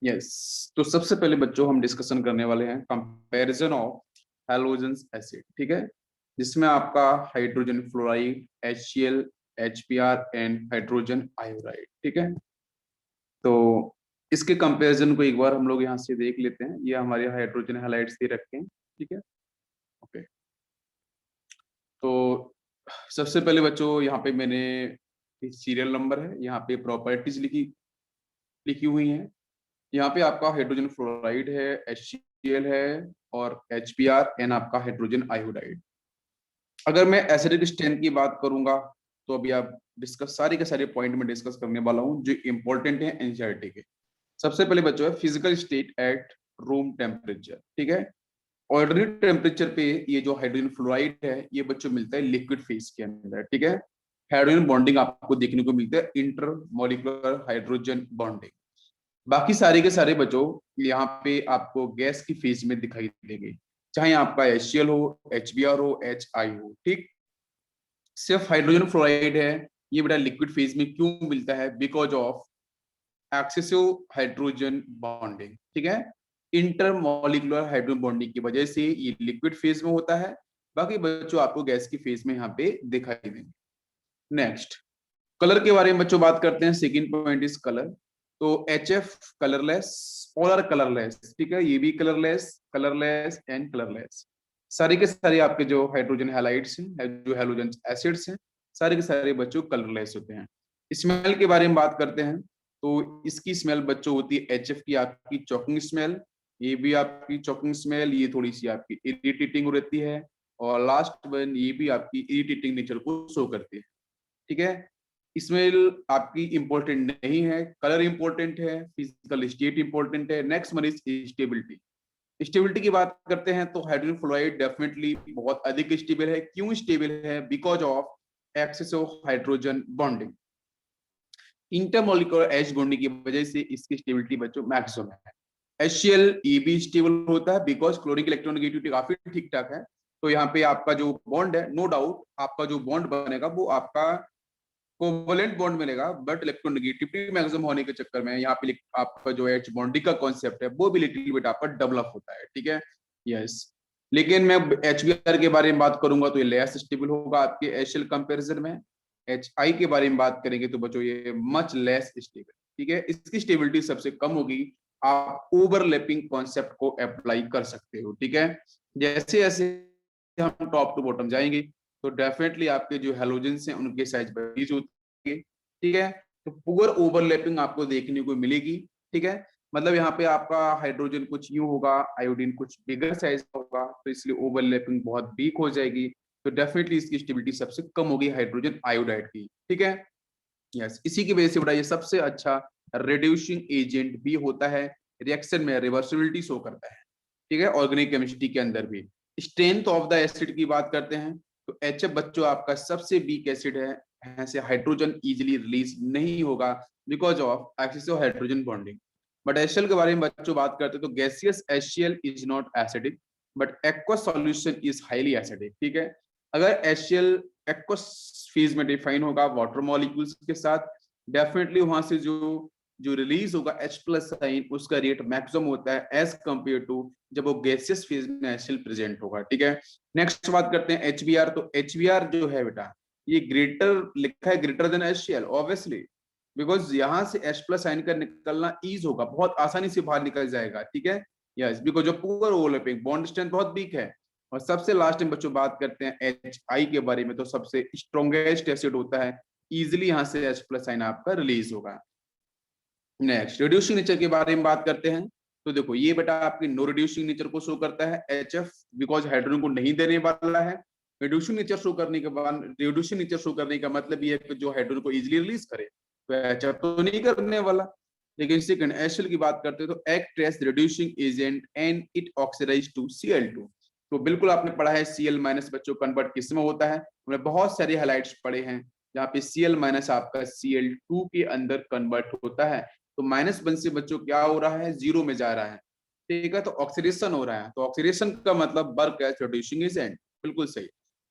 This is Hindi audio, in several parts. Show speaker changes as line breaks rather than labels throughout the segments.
यस, तो सबसे पहले बच्चों हम डिस्कशन करने वाले हैं कंपैरिजन ऑफ हैलोजेंस एसिड, ठीक है, जिसमें आपका hydrogen fluoride, HCl, HBr and hydrogen iodide, ठीक है। तो इसके कंपैरिजन को एक बार हम लोग यहाँ से देख लेते हैं। ये हमारे हाइड्रोजन हैलाइड्स दे रखे हैं, ठीक है। ओके, तो सबसे पहले बच्चों यहाँ पे मैंने सीरियल नंबर है, यहाँ पे प्रॉपर्टीज लिखी लिखी हुई हैं। यहाँ पे आपका हाइड्रोजन फ्लोराइड है, HCl है और HBr एंड आपका हाइड्रोजन आयोडाइड। अगर मैं एसिडिक स्ट्रेंथ की बात करूंगा तो अभी आप डिस्कस सारे के सारे पॉइंट में डिस्कस करने वाला हूं जो इंपॉर्टेंट है एनसीईआरटी के। सबसे पहले बच्चों है physical state at room temperature, ठीक है। ऑर्डिनरी टेम्परेचर पे ये जो हाइड्रोजन फ्लोराइड है ये बच्चों मिलता है लिक्विड फेज के अंदर, ठीक है। हाइड्रोजन बॉन्डिंग आपको देखने को मिलता है इंटर मॉलिक्यूलर हाइड्रोजन बॉन्डिंग। बाकी सारे के सारे बच्चों यहाँ पे आपको गैस की फेज में दिखाई देंगे, चाहे आपका HCl हो, HBr हो, HI हो, ठीक। सिर्फ हाइड्रोजन फ्लोराइड है ये बेटा लिक्विड फेज में क्यों मिलता है? Because of excessive hydrogen bonding, ठीक है। इंटरमॉलिक्यूलर हाइड्रोजन बॉन्डिंग की वजह से ये लिक्विड फेज में होता है। बाकी बच्चों आपको गैस की फेज में यहाँ पे दिखाई देंगे। नेक्स्ट, कलर के बारे में बच्चों बात करते हैं। Second point is colour. तो HF colourless, all are colourless, ठीक है। ये भी कलरलेस, कलरलेस एंड कलरलेस। सारे के सारे आपके जो हाइड्रोजन हैलाइड्स हैं, जो हैलोजन एसिड्स हैं, सारे के सारे बच्चों कलरलेस होते हैं। स्मेल के बारे में बात करते हैं तो इसकी स्मेल बच्चों होती है HF की आपकी चॉकिंग स्मेल। ये भी आपकी चॉकिंग स्मेल, ये थोड़ी सी आपकी इरिटेटिंग रहती है। और लास्ट वन, ये भी आपकी इरिटेटिंग नेचर को शो करती है, ठीक है। स्मेल आपकी इंपॉर्टेंट नहीं है, कलर इंपॉर्टेंट है, फिजिकल स्टेट इंपॉर्टेंट है। Next one is stability. Stability की बात करते हैं तो हाइड्रोजन फ्लोराइड डेफिनेटली बहुत अधिक स्टेबल है। क्यों स्टेबल है? Because of excess of hydrogen bonding. Intermolecular H bonding की वजह से इसकी स्टेबिलिटी बच्चों मैक्सिमम है। HCl ये भी स्टेबल होता है बिकॉज क्लोरीन इलेक्ट्रोनेगेटिविटी काफी ठीक ठाक है। तो यहाँ पे आपका जो बॉन्ड है, नो डाउट आपका जो बॉन्ड बनेगा वो आपका कोवलेंट बॉन्ड मिलेगा, बट इलेक्ट्रोनेगेटिविटी मैक्सिमम होने के चक्कर में यहाँ पे आपका जो एच बॉन्डिंग का कॉन्सेप्ट है वो भी लिटिल बिट आपका डेवलप होता है, ठीक है। यस, लेकिन मैं HBr के बारे में बात करूंगा तो ये लेस स्टेबल होगा आपके HCl कंपैरिजन में। HI के बारे में बात करेंगे तो बच्चों ये मच लेस स्टेबल, ठीक है। इसकी स्टेबिलिटी सबसे कम होगी। आप ओवरलैपिंग कॉन्सेप्ट को अप्लाई कर सकते हो, ठीक है। जैसे जैसे हम टॉप टू बॉटम जाएंगे तो डेफिनेटली आपके जो हेलोजेंस हैं उनके साइज बड़ी होती है, ठीक है। तो पुअर ओवरलैपिंग आपको देखने को मिलेगी, ठीक है। मतलब यहाँ पे आपका हाइड्रोजन कुछ यूं होगा, आयोडीन कुछ बिगर साइज होगा, तो इसलिए ओवरलैपिंग बहुत वीक हो जाएगी। तो डेफिनेटली इसकी स्टेबिलिटी सबसे कम होगी हाइड्रोजन आयोडाइड की, ठीक है। यस, इसी की वजह से बड़ा ये सबसे अच्छा रिड्यूसिंग एजेंट भी होता है। रिएक्शन में रिवर्सिबिलिटी शो करता है, ठीक है, ऑर्गेनिक केमिस्ट्री के अंदर भी। स्ट्रेंथ ऑफ द एसिड की बात करते हैं तो HF बच्चों आपका सबसे वीक एसिड है। यहाँ से हाइड्रोजन इजीली रिलीज नहीं होगा because of excessive hydrogen bonding. But HCl के बारे में बच्चों बात करते हैं तो gaseous HCl is not acidic but aqueous solution is highly acidic, ठीक है। अगर HCl एक्वस फेज में डिफाइन होगा वाटर मॉलिक्यूल्स के साथ, डेफिनेटली वहां से जो जो रिलीज होगा H प्लस साइन उसका रेट मैक्सिमम होता है एज कंपेयर टू जब वो गैसियस फेज में HCl प्रेजेंट होगा, ठीक है। नेक्स्ट बात करते हैं HBr। तो HBr जो है बेटा ये ग्रेटर लिखा है, greater than HCl obviously, because यहाँ से H प्लस साइन का निकलना ईज होगा, बहुत आसानी से बाहर निकल जाएगा, ठीक है। यस, बिकॉज जो पुअर ओवरलैपिंग बॉन्ड स्ट्रेंथ बहुत वीक है। और सबसे लास्ट में बच्चों बात करते हैं HI के बारे में तो सबसे स्ट्रॉन्गेस्ट एसिड होता है, इजिली यहाँ से H प्लस साइन आपका रिलीज होगा। नेक्स्ट, रिड्यूसिंग नेचर के बारे में बात करते हैं तो देखो ये बेटा आपके नो रिड्यूसिंग नेचर को शो करता है HF, बिकॉज हाइड्रोजन को नहीं देने वाला है। रिड्यूसिंग नेचर शो करने के बाद, रिड्यूसिंग नेचर शो करने का मतलब ये है कि जो हाइड्रोजन को इजीली रिलीज करे, तो HF तो नहीं करने वाला। लेकिन सेकंड HCl की बात करते हैं तो act as reducing agent and it oxidise to Cl2। तो बिल्कुल आपने पढ़ा है Cl माइनस बच्चों कन्वर्ट किस में होता है, हमने बहुत सारे हाइलाइट्स पढ़े हैं जहाँ पे Cl माइनस आपका Cl2 के अंदर कन्वर्ट होता है। तो -1 से बच्चों क्या हो रहा है, 0 में जा रहा है, ठीक है। तो ऑक्सीडेशन हो रहा है, तो ऑक्सीडेशन का मतलब वर्क एज रिड्यूसिंग एजेंट, बिल्कुल सही।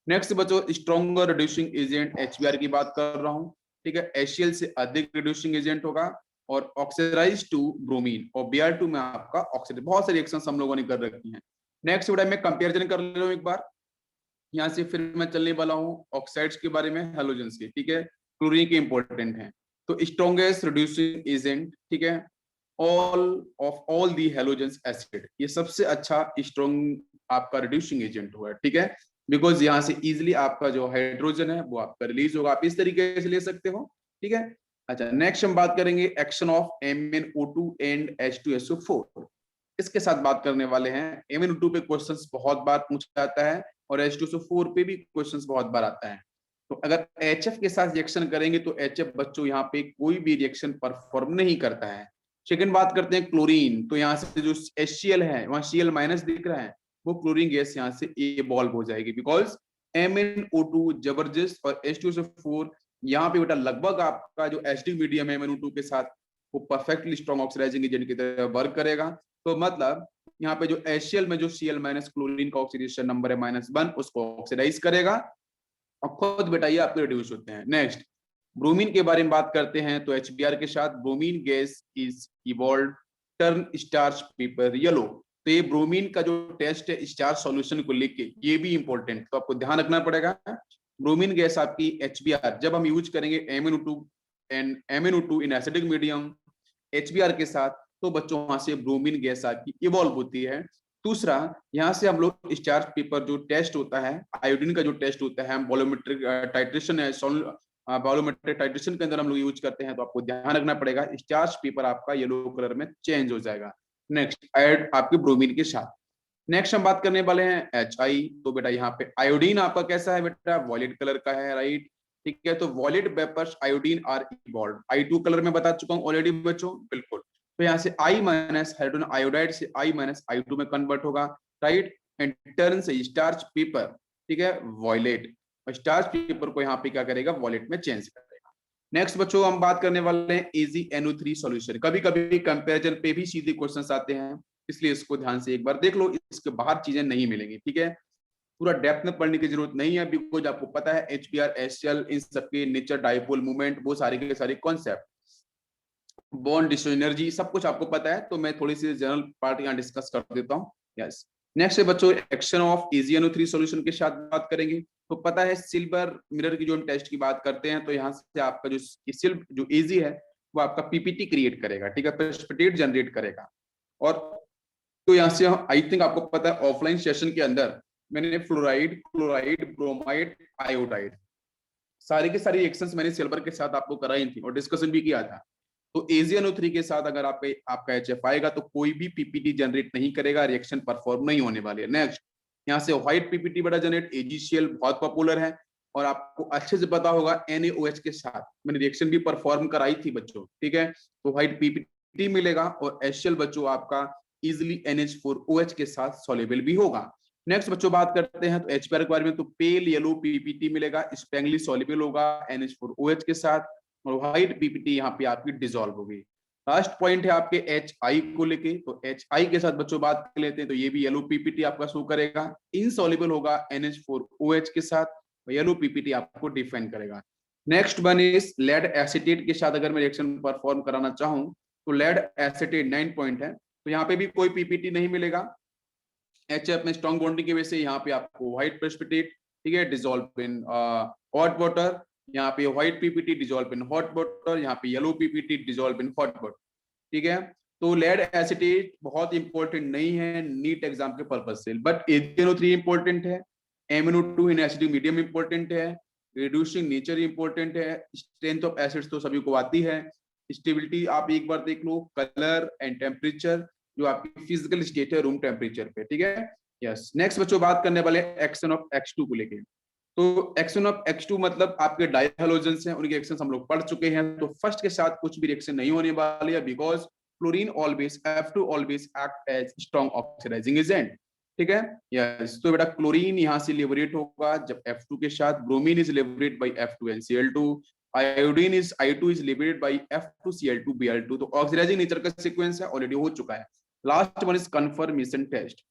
नेक्स्ट बच्चों स्ट्रॉन्गर रिड्यूसिंग एजेंट HBr की बात कर रहा हूँ, ठीक है। HCl से अधिक रिड्यूसिंग एजेंट होगा और ऑक्सीडाइज टू ब्रोमीन और Br2 में आपका ऑक्सीडाइज। बहुत सारी रिएक्शंस हम लोगों ने कर रखी हैं। नेक्स्ट बेटा मैं कंपैरिजन कर ले रहा हूं एक बार, यहाँ से फिर मैं चलने वाला हूँ ऑक्साइड्स के बारे में, हैलोजेंस के, ठीक है। क्लोरीन के इंपॉर्टेंट हैं, तो स्ट्रॉन्गेस्ट रिड्यूसिंग एजेंट, ठीक है, all of all the halogens acid, ये सबसे अच्छा स्ट्रॉन्ग आपका रिड्यूसिंग एजेंट हुआ है, ठीक है, बिकॉज यहाँ से इजिली आपका जो हाइड्रोजन है वो आपका रिलीज होगा, आप इस तरीके से ले सकते हो, ठीक है। अच्छा नेक्स्ट हम बात करेंगे action of MnO2 and H2SO4, इसके साथ बात करने वाले हैं। MnO2 पे क्वेश्चंस बहुत बार पूछा जाता है और H2SO4 पे भी क्वेश्चंस बहुत बार आता है। तो अगर HF के साथ रिएक्शन करेंगे तो HF बच्चों यहाँ पे कोई भी रिएक्शन परफॉर्म नहीं करता है। सेकंड बात करते हैं क्लोरीन, तो यहाँ से जो HCl है वहां Cl माइनस दिख रहा है, वो क्लोरीन गैस यहाँ से इवॉल्व हो जाएगी, बिकॉज MnO2 जबरदस्त और H2SO4 यहाँ पे बेटा लगभग आपका जो एसिडिक मीडियम है MnO2 के साथ वो परफेक्टली स्ट्रॉन्ग ऑक्सीडाइजिंग एजेंट की तरह वर्क करेगा। तो मतलब यहाँ पे जो HCl में जो Cl माइनस क्लोरीन का ऑक्सीडेशन नंबर है -1, उसको ऑक्सीडाइज करेगा और खुद बेटा ये आपके रिड्यूस होते हैं। नेक्स्ट ब्रोमीन के बारे में बात करते हैं, तो HBr के साथ bromine gas is evolve turn starch paper yellow. तो ये ब्रोमीन का जो टेस्ट है स्टार्च सॉल्यूशन को लेके ये भी इंपॉर्टेंट, तो आपको ध्यान रखना पड़ेगा। ब्रोमीन गैस आपकी HBr जब हम यूज करेंगे MnO2 in acidic medium HBr के साथ, तो बच्चों वहां से ब्रोमीन गैस आपकी इवॉल्व होती है। दूसरा यहाँ से हम लोग स्टार्च पेपर जो टेस्ट होता है, आयोडीन का जो टेस्ट होता है, हम वॉल्यूमेट्रिक टाइट्रेशन है, वॉल्यूमेट्रिक टाइट्रेशन के अंदर हम लोग यूज करते हैं, तो आपको ध्यान रखना पड़ेगा स्टार्च पेपर आपका येलो कलर में चेंज हो जाएगा। नेक्स्ट ऐड आपके ब्रोमीन के साथ। नेक्स्ट हम बात करने वाले हैं HI, तो बेटा यहाँ पे आयोडीन आपका कैसा है बेटा, वॉयलेट कलर का है, राइट, ठीक है। तो violet vapours iodine are evolve, I2 colour में बता चुका हूँ ऑलरेडी बच्चों, बिल्कुल। तो यहाँ से I- हाइड्रोजन आयोडाइड से I- I2 में कन्वर्ट होगा, राइट, एंड टर्न से स्टार्च पेपर, ठीक है, वॉयलेट, और स्टार्च पेपर को यहाँ पे क्या करेगा, वॉयलेट में चेंज करेगा। नेक्स्ट बच्चों हम बात करने वाले हैं AgNO3 सॉल्यूशन। कभी कभी कंपैरिजन पे भी सीधे क्वेश्चंस आते हैं, इसलिए इसको ध्यान से एक बार देख लो, इसके बाहर चीजें नहीं मिलेंगी, ठीक है। पूरा डेप्थ में पढ़ने की जरूरत नहीं है, बिकॉज आपको पता है HBr HCl इन सबके नेचर, डाइपोल मूवमेंट, वो सारे के सारे कॉन्सेप्ट, बॉन्ड डिस्ट्रॉय सब कुछ आपको पता है, तो मैं थोड़ी सी जनरल पार्ट यहाँ डिस्कस कर देता हूँ। यस नेक्स्ट है बच्चों एक्शन ऑफ AgNO3 सॉल्यूशन के साथ बात करेंगे। तो पता है सिल्वर मिरर की जो हम टेस्ट की बात करते हैं, तो यहाँ से आपका जो सिल्व जो Ag है वो आपका PPT क्रिएट करेगा, ठीक है, प्रेसिपिटेट जनरेट करेगा। और तो यहाँ से आई थिंक आपको पता है ऑफलाइन सेशन के अंदर मैंने फ्लोराइड, क्लोराइड, ब्रोमाइड, आयोडाइड सारी की सारी रिएक्शंस मैंने सिल्वर के साथ आपको कराई थी और डिस्कशन भी किया था। तो AgNO3 के साथ अगर आपका HF आएगा तो कोई भी PPT जनरेट नहीं करेगा, रिएक्शन परफॉर्म नहीं होने वाली है। नेक्स्ट यहाँ से व्हाइट PPT बड़ा जनरेट, AgCl बहुत पॉपुलर है और आपको अच्छे से पता होगा NaOH के साथ मैंने रिएक्शन भी परफॉर्म कराई थी बच्चों, ठीक है। तो व्हाइट PPT मिलेगा और HCl बच्चों आपका इजिली NH4OH के साथ सॉल्युबल भी होगा। नेक्स्ट बच्चों बात करते हैं तो HBr के बारे में, तो पेल येलो PPT मिलेगा, स्पेंगली सॉल्युबल होगा NH4OH के साथ, और व्हाइट PPT यहाँ पे आपकी डिसॉल्व होगी। लास्ट पॉइंट है आपके HI को लेके, तो HI के साथ बच्चों बात कर लेते हैं, तो ये भी येलो PPT आपका शो करेगा, इनसॉल्युबल होगा NH4OH के साथ, येलो PPT आपको डिफाइन करेगा। Next one is lead acetate के साथ अगर मैं रिएक्शन परफॉर्म कराना चाहूँ तो लेड एसिटेट 9 पॉइंट है, तो यहाँ पे भी कोई PPT नहीं मिलेगा। HF में स्ट्रॉन्ग बॉन्डिंग की वजह से यहाँ पे आपको व्हाइट प्रेसिपिटेट, ठीक है, डिसॉल्व इन हॉट वाटर, यहाँ पे white PPT dissolve in hot water, यहाँ पे yellow PPT dissolve in hot water, ठीक है। तो लेड एसिटेट बहुत इंपॉर्टेंट नहीं है नीट एग्जाम के पर्पज से, बट AgNO3 इंपॉर्टेंट है, MnO2 in acidic medium important है, रिड्यूसिंग नेचर इंपॉर्टेंट है, स्ट्रेंथ ऑफ एसिड्स तो सभी को आती है, स्टेबिलिटी आप एक बार देख लो, कलर एंड टेम्परेचर जो आपकी फिजिकल स्टेट है रूम टेम्परेचर पे, ठीक है। यस नेक्स्ट बच्चों बात करने वाले एक्शन ऑफ X2 को लेके। तो एक्शन ऑफ X2 मतलब आपके डायहैलोजेंस हैं, उनके एक्शंस हम लोग पढ़ चुके हैं, तो फर्स्ट के साथ कुछ भी रिएक्शन नहीं होने वाली है, because chlorine always F2 always act as strong oxidising agent, ठीक है। यस तो बेटा क्लोरीन यहाँ से लिबरेट होगा जब F2 के साथ, bromine is liberate by F2 and Cl2, iodine is I2 is liberated by F2 Cl2 Br2। तो ऑक्सीडाइजिंग नेचर का सीक्वेंस है, ऑलरेडी हो चुका है। Last one is confirmation test.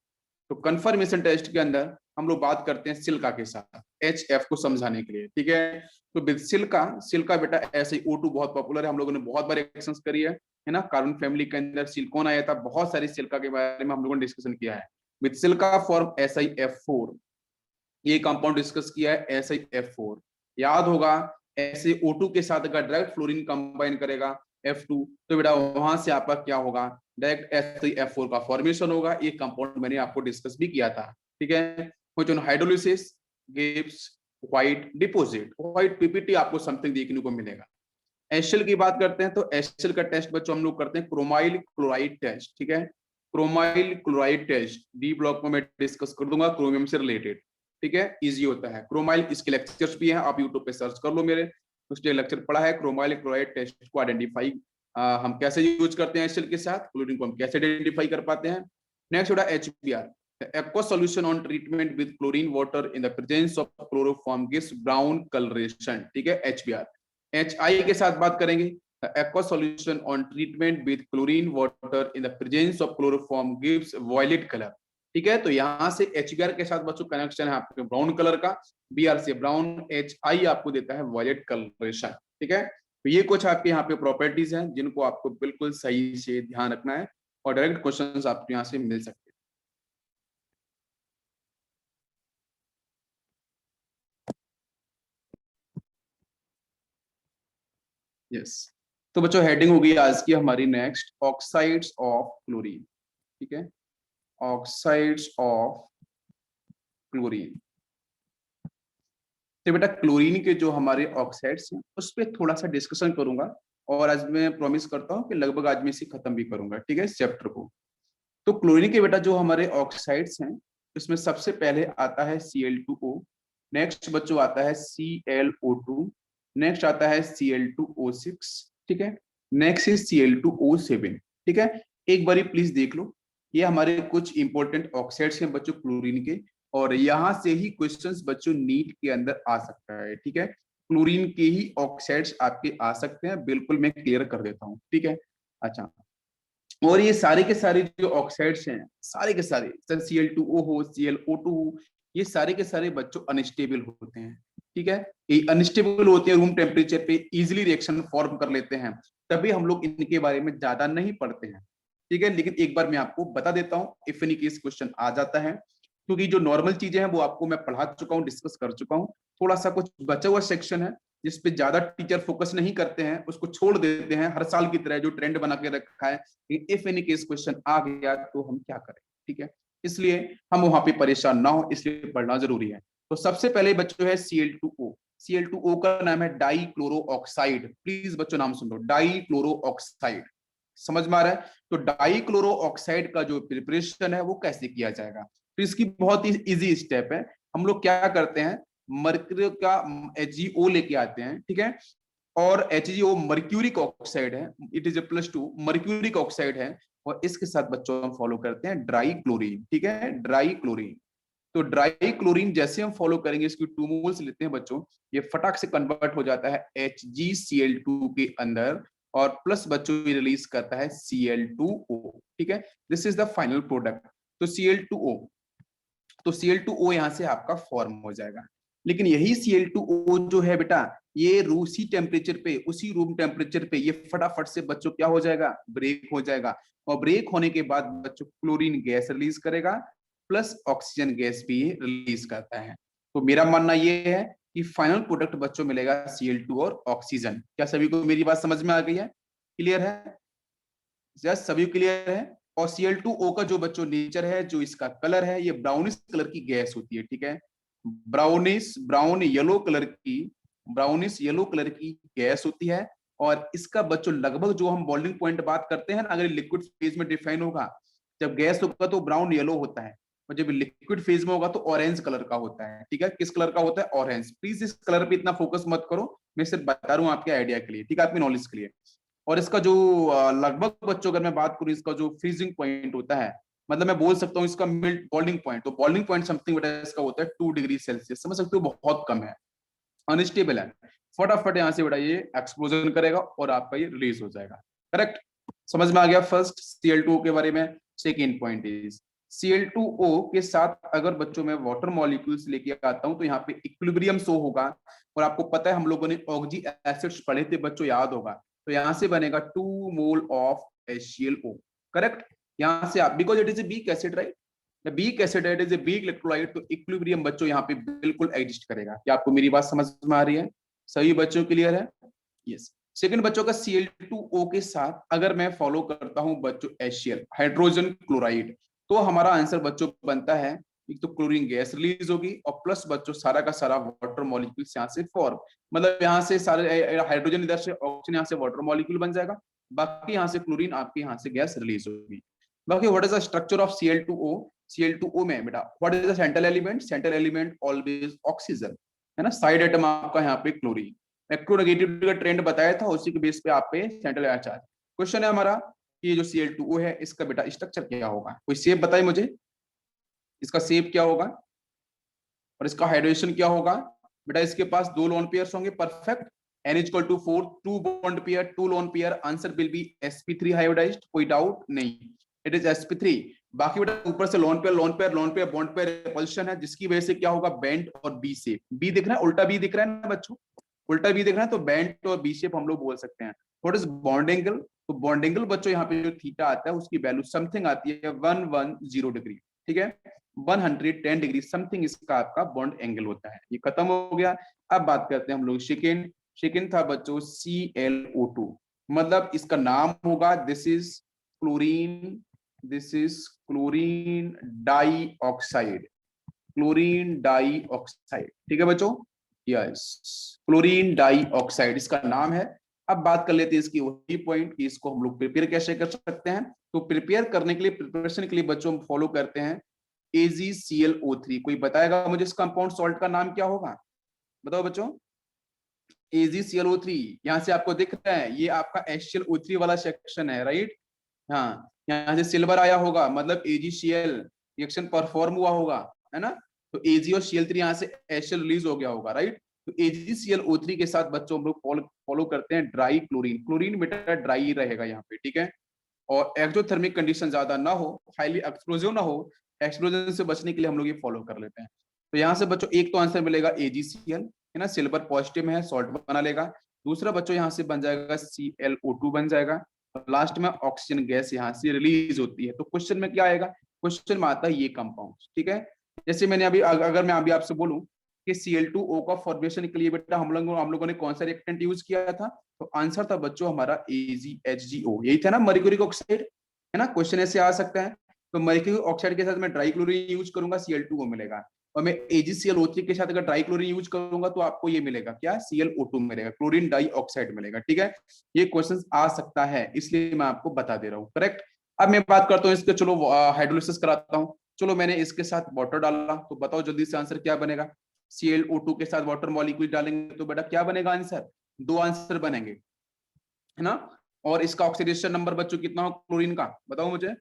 तो कंफर्मेशन टेस्ट के अंदर हम लोग बात करते हैं सिलिका के साथ HF को समझाने के लिए, ठीक है। तो विद सिलिका बेटा ऐसे O2 बहुत पॉपुलर है, हम लोगों ने बहुत बार एक्शंस करी है ना। कार्बन फैमिली के अंदर सिलिकॉन आया था, बहुत सारी सिलिका के बारे में हम लोगों ने डिस्कशन किया है। विद सिलिका फॉर्म SiF4, ये कंपाउंड डिस्कस किया है SiF4, याद होगा। ऐसे O2 के साथ अगर डायरेक्ट फ्लोरीन कंबाइन करेगा F2, तो बेटा वहां से आपका क्या होगा, डायरेक्ट SiF4 का फॉर्मेशन होगा। ये कंपाउंड मैंने आपको डिस्कस भी किया था, ठीक है। Hydrolysis gives white deposit, white PPT आपको समथिंग देखने को मिलेगा। एशेल की बात करते हैं तो एशेल का टेस्ट बच्चों हम लोग करते हैं क्रोमाइल क्लोराइड टेस्ट, ठीक है। Chromyl chloride test D block में मैं डिस्कस कर दूंगा, क्रोमियम से रिलेटेड, ठीक है, इजी होता है क्रोमाइल। इसके लेक्चर्स भी हैं, आप यूट्यूब पे सर्च कर लो, मेरे उसके लेक्चर पढ़ा है। क्रोमाइल क्लोराइड टेस्ट को आइडेंटिफाई हम कैसे यूज करते हैं एशेल के साथ, क्लोरीन को हम कैसे आइडेंटिफाई कर पाते हैं। नेक्स्ट होता है HBr, aqueous solution on treatment with chlorine water in the presence of chloroform gives brown coloration, ठीक है HBr। HI के साथ बात करेंगे, aqueous solution on treatment with chlorine water in the presence of chloroform gives violet color, ठीक है। तो यहाँ से HBr के साथ बच्चों कनेक्शन है आपके ब्राउन कलर का, Br से ब्राउन, HI आपको देता है वॉयलेट कलरेशन, ठीक है। तो ये कुछ आपके यहाँ पे प्रॉपर्टीज हैं जिनको आपको बिल्कुल सही से ध्यान रखना है और डायरेक्ट क्वेश्चंस आपको यहाँ से मिल सकते हैं। यस, तो बच्चों हेडिंग होगी आज की हमारी नेक्स्ट, ऑक्साइड्स ऑफ क्लोरीन, ठीक है, ऑक्साइड्स ऑफ क्लोरीन। तो बेटा क्लोरीन के जो हमारे ऑक्साइड्स हैं उस पर थोड़ा सा डिस्कशन करूंगा, और आज मैं प्रॉमिस करता हूँ कि लगभग आज में इसे खत्म भी करूंगा, ठीक है, इस चैप्टर को। तो क्लोरीन के बेटा जो हमारे ऑक्साइड्स हैं इसमें सबसे पहले आता है Cl2O, नेक्स्ट बच्चों आता है ClO2, नेक्स्ट आता है Cl2O6, ठीक है, नेक्स्ट इज Cl2O7, ठीक है। एक बारी प्लीज देख लो, ये हमारे कुछ इंपॉर्टेंट ऑक्साइड्स हैं बच्चों क्लोरीन के, और यहाँ से ही क्वेश्चंस बच्चों नीट के अंदर आ सकता है, ठीक है। क्लोरीन के ही ऑक्साइड्स आपके आ सकते हैं, बिल्कुल मैं क्लियर कर देता हूँ, ठीक है। अच्छा, और ये सारे के सारे जो ऑक्साइड्स हैं, सारे के सारे, सर Cl2O हो, ClO2 हो, ये सारे के सारे बच्चों अनस्टेबल होते हैं, ठीक है। ये अनस्टेबल होते हैं, रूम टेम्परेचर पे इजीली रिएक्शन फॉर्म कर लेते हैं, तभी हम लोग इनके बारे में ज्यादा नहीं पढ़ते हैं, ठीक है। लेकिन एक बार मैं आपको बता देता हूँ इफ एनी केस क्वेश्चन आ जाता है, क्योंकि जो नॉर्मल चीजें हैं वो आपको मैं पढ़ा चुका हूँ, डिस्कस कर चुका हूँ। थोड़ा सा कुछ बचा हुआ सेक्शन है जिस पे ज्यादा टीचर फोकस नहीं करते हैं, उसको छोड़ देते हैं हर साल की तरह, जो ट्रेंड बना के रखा है। इफ एनी केस क्वेश्चन आ गया तो हम क्या करें, ठीक है। इसलिए हम वहां पे परेशान ना हो, इसलिए पढ़ना जरूरी है। तो सबसे पहले बच्चों है Cl2O, Cl2O का नाम है डाई क्लोरो ऑक्साइड, प्लीज बच्चों नाम सुन लो, डाई क्लोरो ऑक्साइड, समझ में आ रहा है। तो डाई क्लोरो ऑक्साइड का जो प्रिपरेशन है वो कैसे किया जाएगा, तो इसकी बहुत ही इजी स्टेप है। हम लोग क्या करते हैं, मर्क्यूरी का HgO लेके आते हैं, ठीक है, और HgO मर्क्यूरिक ऑक्साइड है, इट इज +2 मर्क्यूरिक ऑक्साइड है, और इसके साथ बच्चों हम फॉलो करते हैं ड्राई क्लोरीन, ठीक है, ड्राई क्लोरीन। तो ड्राई क्लोरीन जैसे हम फॉलो करेंगे, इसकी 2 मोल्स लेते हैं बच्चों, ये फटाक से कन्वर्ट हो जाता है HgCl2 के अंदर, और प्लस बच्चों ये रिलीज करता है Cl2O, ठीक है, this is the final product. तो Cl2O यहां से आपका फॉर्म हो जाएगा। लेकिन यही Cl2O जो है बेटा, ये रूसी टेम्परेचर पे, उसी रूम टेम्परेचर पे ये फटाफट से बच्चों क्या हो जाएगा, ब्रेक हो जाएगा, और ब्रेक होने के बाद बच्चों क्लोरीन गैस रिलीज करेगा, प्लस ऑक्सीजन गैस भी रिलीज करता है। तो मेरा मानना ये है कि फाइनल प्रोडक्ट बच्चों मिलेगा Cl2 और ऑक्सीजन। क्या सभी को मेरी बात समझ में आ गई है, क्लियर है, यस सभी क्लियर है। और Cl2O का जो बच्चों नेचर है, जो इसका कलर है, ये ब्राउनिश कलर की गैस होती है, ठीक है, ब्राउन येलो कलर की, ब्राउनिश येलो कलर की गैस होती है। और इसका बच्चों लगभग जो हम बॉइलिंग पॉइंट बात करते हैं ना, अगर लिक्विड फेज में डिफाइन होगा, जब गैस होगा तो ब्राउन येलो होता है, और जब लिक्विड फेज में होगा तो ऑरेंज कलर का होता है, ठीक है, किस कलर का होता है, ऑरेंज। प्लीज इस कलर पे इतना फोकस मत करो, मैं सिर्फ बता रहा हूँ आपके आइडिया के लिए, ठीक है, आपकी नॉलेज के लिए। और इसका जो लगभग बच्चों अगर मैं बात करूं, इसका जो फ्रीजिंग पॉइंट होता है, मतलब मैं बोल सकता हूँ इसका मिल्ट बॉइलिंग पॉइंट, तो बॉइलिंग पॉइंट समथिंग बेटा इसका होता है 2 डिग्री सेल्सियस, समझ सकते हो, बहुत कम है, अनस्टेबल है। फटाफट यहाँ से बेटा ये एक्सप्लोजन करेगा और आपका ये रिलीज हो जाएगा, करेक्ट, समझ में आ गया फर्स्ट Cl2 के बारे में। सेकेंड पॉइंट इज Cl2O के साथ अगर बच्चों में वाटर मॉलिक्यूल्स लेके आता हूं तो यहाँ पे इक्विलिब्रियम शो होगा, और आपको पता है हम लोगों ने ऑक्सी एसिड्स पढ़े थे बच्चों, याद होगा। तो यहाँ से बनेगा 2 मोल ऑफ HClO, करेक्ट। यहाँ से आप, because it is a weak acid, right, weak acid it is a weak electrolyte, तो इक्विलिब्रियम बच्चों यहाँ पे बिल्कुल एग्जिस्ट करेगा। क्या आपको मेरी बात समझ में आ रही है? सही बच्चों, क्लियर है? यस। सेकंड बच्चों का Cl2O के साथ अगर मैं फॉलो करता हूं बच्चों HCl, हाइड्रोजन क्लोराइड, तो हमारा आंसर बच्चों बनता है, एक तो क्लोरीन गैस रिलीज होगी और प्लस बच्चों सारा का सारा वाटर मॉलिक्यूल्स यहाँ से फॉर्म, मतलब यहाँ से सारे हाइड्रोजन इधर से, ऑक्सीजन यहाँ से वाटर मॉलिक्यूल बन जाएगा, बाकी यहाँ से क्लोरीन आपके यहाँ से गैस रिलीज होगी। बाकी what is the structure of Cl2O? Cl2O में बेटा what is the central element? Central element always oxygen, है ना। साइड एटम आपका यहाँ पे क्लोरीन। इलेक्ट्रोनेगेटिविटी का ट्रेंड बताया था, उसी के बेस पे आप पे सेंट्रल चार्ज। क्वेश्चन है हमारा कि ये जो Cl2O है इसका बेटा स्ट्रक्चर क्या होगा? कोई शेप बताइए मुझे, इसका शेप क्या होगा और इसका हाइड्रेशन क्या होगा? बेटा इसके पास 2 लोन पेयर्स होंगे, perfect. N=4, 2 bond pair, 2 lone pair, answer will be sp3 hybridised, कोई डाउट नहीं, इट इज sp3। बाकी बेटा ऊपर से lone pair lone pair lone pair bond pair repulsion है, जिसकी वजह से क्या होगा? बेंट और बी शेप। बी दिख रहा है, उल्टा बी दिख रहा है ना बच्चों, उल्टा बी दिख रहा है, तो बेंट और बी शेप हम लोग बोल सकते हैं। What is bond angle? तो बॉन्ड एंगल बच्चों यहाँ पे जो थीटा आता है उसकी वैल्यू समथिंग आती है 110 डिग्री, ठीक है, 110 डिग्री समथिंग इसका आपका बॉन्ड एंगल होता है। ये खत्म हो गया। अब बात करते हैं हम लोग सेकेंड। सेकेंड था बच्चों ClO2, मतलब इसका नाम होगा this is chlorine, this is chlorine dioxide, chlorine dioxide, ठीक है बच्चों, यस, क्लोरीन डाइऑक्साइड इसका नाम है। अब बात कर लेते हैं इसकी वही पॉइंट कि इसको हम लोग प्रिपेयर कैसे कर सकते हैं। तो प्रिपेयर करने के लिए, प्रिपरेशन के लिए बच्चों हम फॉलो करते हैं AgClO3। कोई बताएगा मुझे इस कंपाउंड सॉल्ट का नाम क्या होगा? बताओ बच्चों। AgClO3 यहाँ से आपको दिख रहा है, ये आपका HClO3 वाला सेक्शन है, राइट। हाँ, यहाँ से सिल्वर आया होगा, मतलब AgCl रिएक्शन परफॉर्म हुआ होगा, है ना। तो Ag और Cl3 यहाँ से HCl रिलीज हो गया होगा, राइट। तो AgClO3 के साथ बच्चों हम लोग फॉलो करते हैं ड्राई क्लोरीन। क्लोरीन बेटा ड्राई रहेगा यहाँ पे, ठीक है। और एक्सोथर्मिक कंडीशन ज्यादा ना हो, हाईली एक्सप्लोजिव ना हो, एक्सप्लोजन से बचने के लिए हम लोग ये फॉलो कर लेते हैं। तो यहाँ से बच्चों एक तो आंसर मिलेगा AgCl, है ना, सिल्वर पॉजिटिव में है, सॉल्ट बना लेगा। दूसरा बच्चों यहाँ से बन जाएगा ClO2 बन जाएगा, और लास्ट में ऑक्सीजन गैस यहाँ से रिलीज होती है। तो क्वेश्चन में क्या आएगा? क्वेश्चन में आता है ये कंपाउंड, ठीक है। जैसे मैंने अभी, अगर मैं अभी आपसे बोलूं कि Cl2O का फॉर्मेशन के लिए बेटा हम लोगों ने कौन सा रिएक्टेंट यूज किया था, तो आंसर था बच्चों हमारा AgHgO, यही था ना, मर्क्यूरिक ऑक्साइड, है ना। क्वेश्चन ऐसे आ सकता है। तो मर्क्यूरिक ऑक्साइड के साथ मैं ड्राई क्लोरीन यूज करूंगा, Cl2O मिलेगा, और मैं AgClO3 के साथ अगर ड्राई क्लोरीन यूज करूंगा तो आपको ये मिलेगा क्या? ClO2 मिलेगा, क्लोरीन डाइऑक्साइड मिलेगा, ठीक है। ये क्वेश्चन आ सकता है, इसलिए मैं आपको बता दे रहा हूँ, करेक्ट। अब मैं बात करता हूँ इसके, चलो हाइड्रोलिसिस कराता हूँ। चलो मैंने इसके साथ वाटर डाला, तो बताओ जल्दी से आंसर क्या बनेगा? ClO2 के साथ वाटर मॉलिक्यूल डालेंगे तो बेटा क्या बनेगा आंसर? 2 आंसर बनेंगे, है ना। और इसका ऑक्सीडेशन नंबर बच्चों कितना हो क्लोरीन का, बताओ मुझे।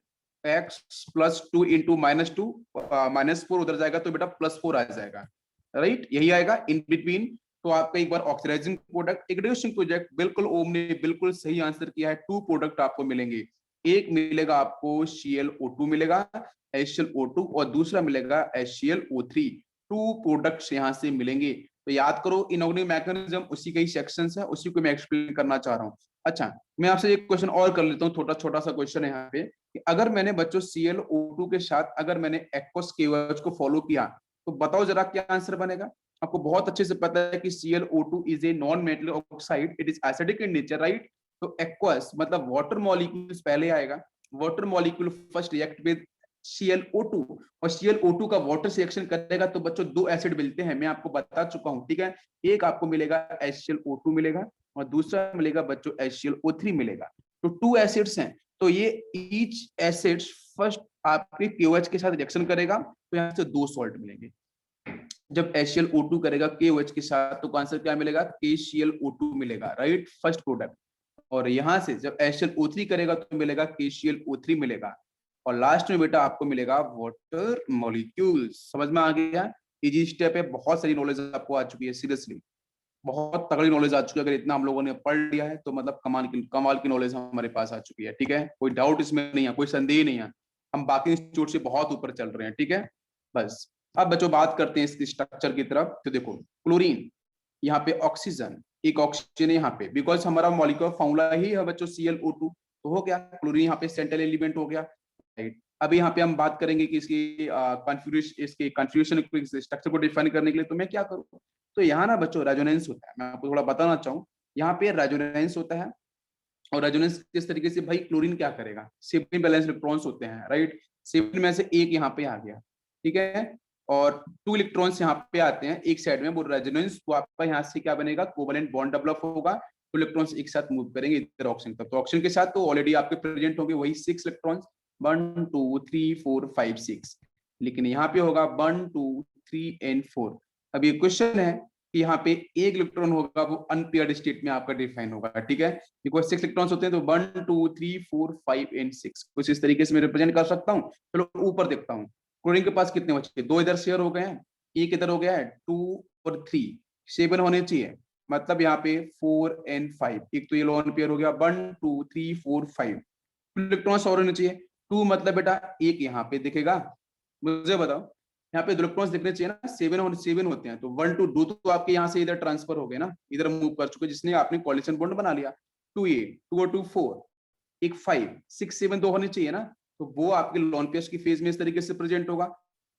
X+2 इंटू -2 -4 उधर जाएगा तो बेटा +4 आ जाएगा, राइट, यही आएगा इन बिटवीन। तो आपका एक बार ऑक्सीडाइजिंग प्रोडक्ट, एक रिड्यूसिंग प्रोडक्ट, बिल्कुल ओम ने बिल्कुल सही आंसर किया है। 2 प्रोडक्ट आपको मिलेंगे, एक मिलेगा आपको ClO2 मिलेगा, HClO2, और दूसरा मिलेगा HClO3। 2 प्रोडक्ट्स यहाँ से मिलेंगे। तो याद करो इनऑर्गेनिक मैकेनिज्म उसी के ही सेक्शंस है, उसी को मैं एक्सप्लेन करना चाह रहा हूँ। अच्छा, मैं आपसे एक क्वेश्चन और कर लेता हूँ, छोटा सा क्वेश्चन है यहाँ पे, कि अगर मैंने बच्चों ClO2 के साथ अगर मैंने एक्वस KOH को फॉलो किया तो बताओ जरा क्या आंसर बनेगा? आपको बहुत अच्छे से पता है कि ClO2 is a non metal oxide, it is acidic in nature, right. तो एक्वस मतलब वाटर मॉलिक्यूल्स पहले आएगा, water molecule first react with ClO2, और ClO2 का वाटर से रिएक्शन करेगा तो बच्चों 2 एसिड मिलते हैं, मैं आपको बता चुका हूँ, ठीक है। एक आपको मिलेगा HClO2 मिलेगा, और दूसरा मिलेगा बच्चों HClO3 मिलेगा। तो 2 एसिड्स हैं, तो ये ईच एसिड फर्स्ट आपके KOH के साथ रिएक्शन करेगा, तो यहाँ से 2 सॉल्ट मिलेंगे। जब HClO2 करेगा KOH के साथ तो आंसर क्या मिलेगा? KClO2 मिलेगा, राइट, फर्स्ट प्रोडक्ट। और यहाँ से जब HClO3 करेगा तो मिलेगा KClO3 मिलेगा, और लास्ट में बेटा आपको मिलेगा वाटर मॉलिक्यूल। समझ में आ गया? इजी स्टेप है, बहुत सारी नॉलेज आपको आ चुकी है, सीरियसली बहुत तगड़ी नॉलेज आ चुकी है। अगर इतना हम लोगों ने पढ़ लिया है तो मतलब कमाल की नॉलेज हमारे पास आ चुकी है, ठीक है। कोई डाउट इसमें नहीं है, कोई संदेह नहीं है। हम बाकी इंस्टीट्यूट से बहुत ऊपर चल रहे हैं, ठीक है। बस अब बच्चों बात करते हैं इसकी स्ट्रक्चर की तरफ। तो देखो क्लोरीन, यहाँ पे ऑक्सीजन, एक ऑक्सीजन है यहाँ पे, बिकॉज हमारा मॉलिक्यूलर फॉर्मूला ही है बच्चों ClO2, तो हो गया क्लोरीन यहाँ पे सेंट्रल एलिमेंट हो गया, राइट। अभी यहाँ पे हम बात करेंगे कि इसकी कॉन्फ़िगरेशन, इसके कॉन्फ़िगरेशन स्ट्रक्चर को डिफाइन करने के लिए तो मैं क्या करूँ, तो यहाँ ना बच्चों रेजोनेंस होता है। मैं आपको थोड़ा बताना चाहूँ, यहाँ पे रेजोनेंस होता है। और रेजोनेंस किस तरीके से, भाई क्लोरीन क्या करेगा, 7 बैलेंस इलेक्ट्रॉन्स होते हैं, राइट। 7 में से एक यहाँ पे आ गया, ठीक है, और 2 इलेक्ट्रॉन्स यहाँ पे आते हैं एक साइड में, वो रेजोनेंस, तो आपका यहाँ से क्या बनेगा, कोवेलेंट बॉन्ड डेवलप होगा, 2 इलेक्ट्रॉन्स एक साथ मूव करेंगे इधर ऑक्सीजन तक, तो ऑक्सीजन के साथ तो ऑलरेडी आपके प्रेजेंट होंगे वही 6 इलेक्ट्रॉन्स, 1 2 3 4 5 6, लेकिन यहाँ पे होगा 1 2 3 एंड 4। अब ये क्वेश्चन है कि यहाँ पे एक इलेक्ट्रॉन होगा वो अनपेयर्ड स्टेट में आपका डिफाइन होगा, ठीक है, बिकॉज 6 इलेक्ट्रॉन्स होते हैं, तो 1 2 3 4 5 एंड 6 कुछ इस तरीके से मैं रिप्रेजेंट कर सकता हूँ। चलो ऊपर देखता हूँ, क्लोरीन के पास कितने बचे, 2 इधर शेयर हो गए हैं, एक इधर हो गया है, 2 और 3, 7 होने चाहिए, मतलब यहाँ पे 4 एंड 5, एक तो ये लोन पेयर हो गया, 1 2 3 4 5 इलेक्ट्रॉन्स और होने चाहिए, 2 मतलब बेटा एक यहाँ पे दिखेगा, मुझे बताओ यहाँ पे इलेक्ट्रॉन्स दिखने चाहिए ना, 7 होते हैं, तो 1 2 2 तो आपके यहाँ से इधर ट्रांसफर हो गए ना, इधर मूव कर चुके, जिसने आपने कोलिशन बॉन्ड बना लिया, 2 ये 2 और 2 4, एक 5 6 7 दो होने चाहिए ना, तो वो आपके लोन पेयर्स की फेज में इस तरीके से प्रेजेंट होगा।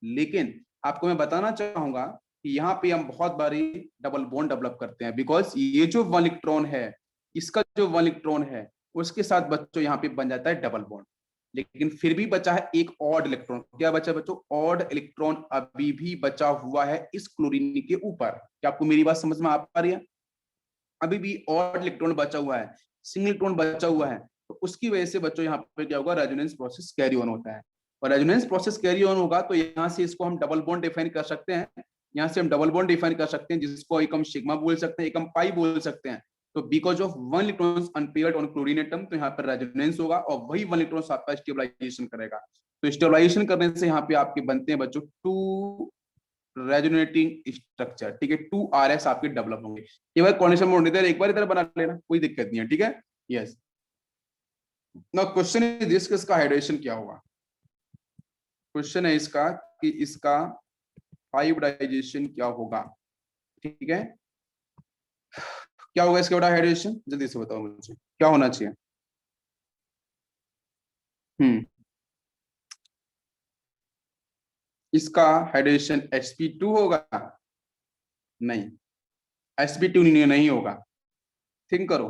लेकिन आपको मैं बताना चाहूंगा कि यहाँ पे हम बहुत बारी डबल बॉन्ड डेवलप करते हैं, बिकॉज ये जो 1 इलेक्ट्रॉन है, इसका जो 1 इलेक्ट्रॉन है उसके साथ बच्चों यहाँ पे बन जाता है डबल बॉन्ड, लेकिन फिर भी बचा है एक ऑड इलेक्ट्रॉन। क्या बचा बच्चों, ऑड इलेक्ट्रॉन अभी भी बचा हुआ है इस क्लोरीन के ऊपर। क्या आपको मेरी बात समझ में आ पा रही है, अभी भी ऑड इलेक्ट्रॉन बचा हुआ है, सिंगल इलेक्ट्रॉन बचा हुआ है, तो उसकी वजह से बच्चों यहाँ पे क्या होगा, रेजोनेंस प्रोसेस कैरी ऑन होता है, और रेजोनेंस प्रोसेस कैरी ऑन होगा तो यहाँ से इसको हम डबल बॉन्ड डिफाइन कर सकते हैं, यहाँ से हम डबल बॉन्ड डिफाइन कर सकते हैं, जिसको एक हम सिग्मा बोल सकते हैं, एक हम पाई बोल सकते हैं। तो because of 1 electron unpaired on chlorine atom, तो यहाँ पर रेजोनेंस होगा और वही 1 इलेक्ट्रॉन आपका स्टेबलाइजेशन करेगा। तो स्टेबलाइजेशन करने से यहाँ पे आपके बनते हैं बच्चों 2 रेजोनेटिंग स्ट्रक्चर, ठीक है, 2RS आपके डेवलप होंगे। ये बार कॉन्डिशन मोड इधर एक बार इधर बना लेना, कोई दिक्कत नहीं है, ठीक है। Yes, now question is this, इसका हाइड्रेशन क्या होगा, क्वेश्चन है इसका कि इसका हाइब्रिडाइजेशन क्या होगा, ठीक है, क्या होगा इसका हाइड्रेशन, जल्दी से बताओ मुझे क्या होना चाहिए। इसका हाइड्रेशन sp2 होगा, नहीं sp2 नहीं होगा, थिंक करो,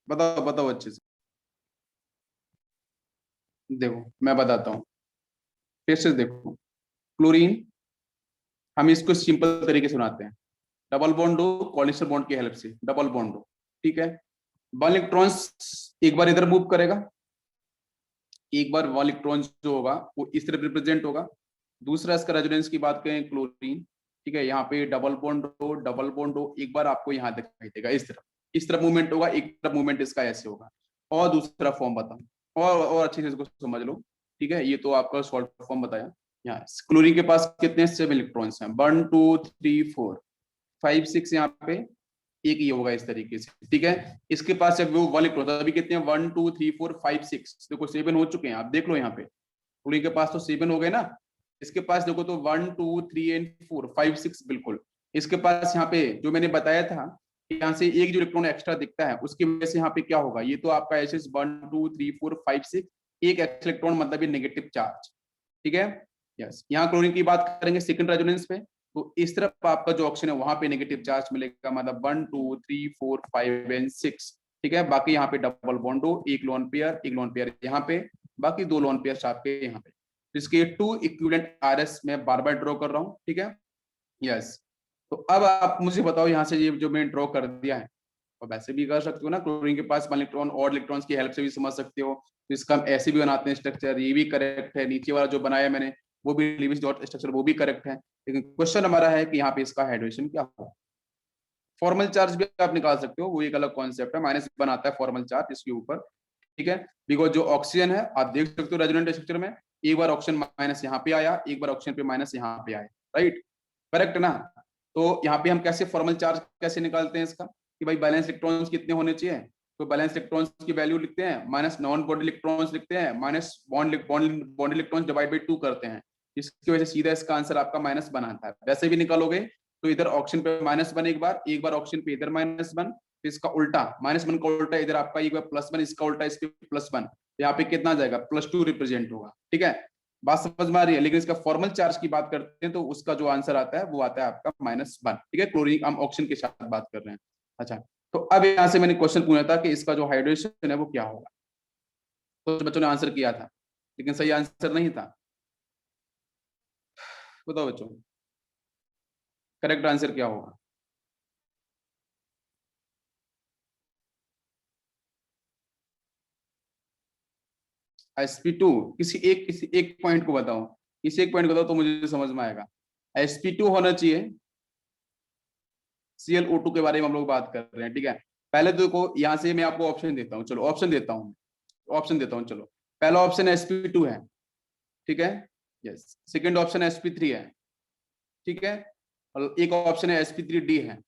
बताओ बताओ अच्छे से, देखो मैं बताता हूँ, फिर से देखो, क्लोरीन, हम इसको सिंपल तरीके से बनाते हैं, डबल बॉन्ड हो कोलिशन बॉन्ड की हेल्प से, डबल बॉन्ड हो, ठीक है, 1 इलेक्ट्रॉन्स एक बार इधर मूव करेगा, एक बार 1 इलेक्ट्रॉन जो होगा वो इस तरफ रिप्रेजेंट होगा। दूसरा इसका रेजोनेंस की बात करें क्लोरीन, ठीक है, यहाँ पे डबल बॉन्ड हो, एक बार आपको यहाँ दिखाई देगा इस तरफ मूवमेंट होगा, एक तरफ मूवमेंट इसका ऐसे होगा, और दूसरा फॉर्म बताऊं और अच्छे से इसको समझ लो, ठीक है, ये तो आपका शॉर्ट फॉर्म बताया। यहाँ क्लोरीन के पास कितने 7 इलेक्ट्रॉन्स हैं, 1 2 3 4 5 6, यहाँ पे एक ही होगा इस तरीके से, ठीक है, इसके पास जब वो 1 इलेक्ट्रॉन, अभी कितने हैं 1 2 3 4 5 6, देखो 7 हो चुके हैं, आप देख लो यहाँ पे क्लोरीन के पास तो 7 हो गए ना, इसके पास देखो तो 1 2 3 एंड 4 5 6 बिल्कुल, इसके पास यहाँ पे जो मैंने बताया था कि यहाँ से एक जो इलेक्ट्रॉन एक्स्ट्रा दिखता है उसकी वजह से यहाँ पे क्या होगा, ये तो आपका ऐसे 1 2 3 4 5 6, एक एक्स्ट्रा इलेक्ट्रॉन मतलब ये नेगेटिव चार्ज, ठीक है। यस, यहाँ क्लोरीन की बात करेंगे सेकंड रेजोनेंस पे, तो इस तरफ आपका जो ऑक्सीजन है वहां पे नेगेटिव चार्ज मिलेगा, मतलब 1 2 3 4 5 एंड 6, ठीक है, बाकी यहाँ पे डबल बॉन्ड हो, एक लोन पेयर यहाँ पे, बाकी 2 लोन पेयर आपके यहाँ पे, इसके 2 इक्विवेलेंट RS में बार बार ड्रॉ कर रहा हूँ, ठीक है। यस, तो अब आप मुझे बताओ यहाँ से ये जो मैंने ड्रॉ कर दिया है, और वैसे भी कर सकते हो ना, क्लोरीन के पास 1 इलेक्ट्रॉन और इलेक्ट्रॉन्स की हेल्प से भी समझ सकते हो, तो इसका हम ऐसे भी बनाते हैं स्ट्रक्चर, ये भी करेक्ट है, नीचे वाला जो बनाया मैंने वो भी लीविस डॉट स्ट्रक्चर वो भी करेक्ट है, लेकिन क्वेश्चन हमारा है कि यहाँ पे इसका हाइड्रेशन क्या होगा। फॉर्मल चार्ज भी आप निकाल सकते हो, वो एक अलग कॉन्सेप्ट है, -1 आता है फॉर्मल चार्ज इसके ऊपर, ठीक है, बिकॉज जो ऑक्सीजन है आप देख सकते हो रेजोनेंट स्ट्रक्चर में, एक बार ऑक्सीजन माइनस यहाँ पे आया, एक बार ऑक्सीजन पे माइनस यहाँ पे आया, राइट, करेक्ट ना। तो यहाँ पे हम कैसे फॉर्मल चार्ज कैसे निकालते हैं इसका, कि भाई बैलेंस इलेक्ट्रॉन्स कितने होने चाहिए, तो बैलेंस इलेक्ट्रॉन्स की वैल्यू लिखते हैं, माइनस नॉन बॉन्ड इलेक्ट्रॉन्स लिखते हैं, minus bond electrons divide by 2 करते हैं, इसकी वजह से सीधा इसका आंसर आपका माइनस बन आता है। वैसे भी निकालोगे तो इधर ऑप्शन पे माइनस बन, एक बार ऑप्शन पे इधर माइनस बन, तो इसका उल्टा माइनस वन का उल्टा इधर आपका एक बार प्लस वन, इसका उल्टा इस पे प्लस वन, यहाँ पे कितना आ जाएगा +2 रिप्रेजेंट होगा। ठीक है, बात समझ में आ रही है। लेकिन इसका फॉर्मल चार्ज की बात करते हैं तो उसका जो आंसर आता है वो आता है आपका -1। ठीक है, क्लोरीन हम ऑप्शन के साथ बात कर रहे हैं। अच्छा, तो अब यहाँ से मैंने क्वेश्चन पूछा था कि इसका जो हाइड्रेशन है वो क्या होगा, तो बच्चों ने आंसर किया था लेकिन सही आंसर नहीं था। बताओ बच्चों, करेक्ट आंसर क्या होगा? sp2, किसी एक पॉइंट को बताओ, किसी एक पॉइंट को बताओ तो मुझे समझ में आएगा। sp2 होना चाहिए, ClO2 के बारे में हम लोग बात कर रहे हैं। ठीक है, पहले तो देखो यहाँ से मैं आपको ऑप्शन देता हूँ, चलो ऑप्शन देता हूँ, चलो पहला ऑप्शन sp2 है, ठीक है, यस। सेकंड ऑप्शन sp3 है, ठीक है, और एक ऑप्शन है sp3d है।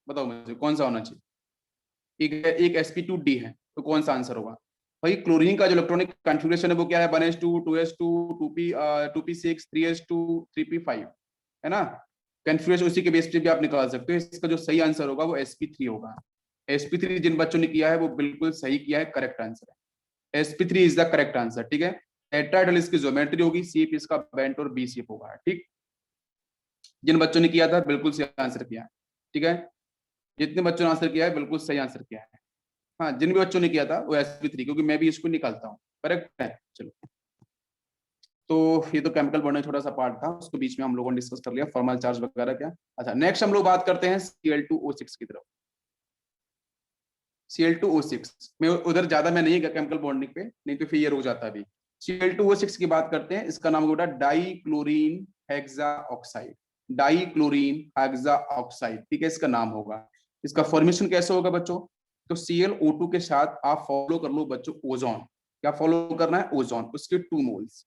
बताओ मुझे कौन सा होना चाहिए? एक sp2d है, तो कौन सा आंसर होगा? भाई क्लोरीन का जो इलेक्ट्रॉनिक कॉन्फ़िगरेशन है वो क्या है, 1s2 2s2 2p 2p6 3s2 3p5 है ना। कॉन्फ़िगरेशन उसी के बेस पे भी आप निकाल सकते हो। इसका जो सही आंसर होगा वो sp3 होगा। sp3 जिन बच्चों ने किया है वो बिल्कुल सही किया है, करेक्ट आंसर है, sp3 is the correct answer. ठीक है, टेट्राहेड्रल इसकी ज्योमेट्री होगी, शेप इसका बेंट और बी शेप होगा। ठीक, जिन बच्चों ने किया था बिल्कुल सही आंसर किया है। ठीक है, जितने बच्चों ने आंसर किया है बिल्कुल सही आंसर किया है। हाँ, जिन भी बच्चों ने किया था वो sp3, क्योंकि मैं भी इसको निकालता हूँ, करेक्ट है। चलो, तो ये तो केमिकल बॉन्डिंग छोटा सा पार्ट था, उसको बीच में हम लोगों ने डिस्कस कर लिया, फॉर्मल चार्ज वगैरह क्या। अच्छा, नेक्स्ट हम लोग बात करते हैं Cl2O6 की तरफ। Cl2O6 में उधर ज्यादा मैं नहीं गया केमिकल बॉन्डिंग पे, नहीं तो फिर ये रुक जाता अभी। Cl2O6 की बात करते हैं, इसका नाम होगा dichlorine hexa oxide, dichlorine hexa oxide. ठीक है, इसका नाम होगा। इसका फॉर्मेशन कैसे होगा बच्चों? तो ClO2 के साथ आप फॉलो कर लो बच्चों ओजोन। क्या फॉलो करना है? ओजोन, उसके 2 मोल्स।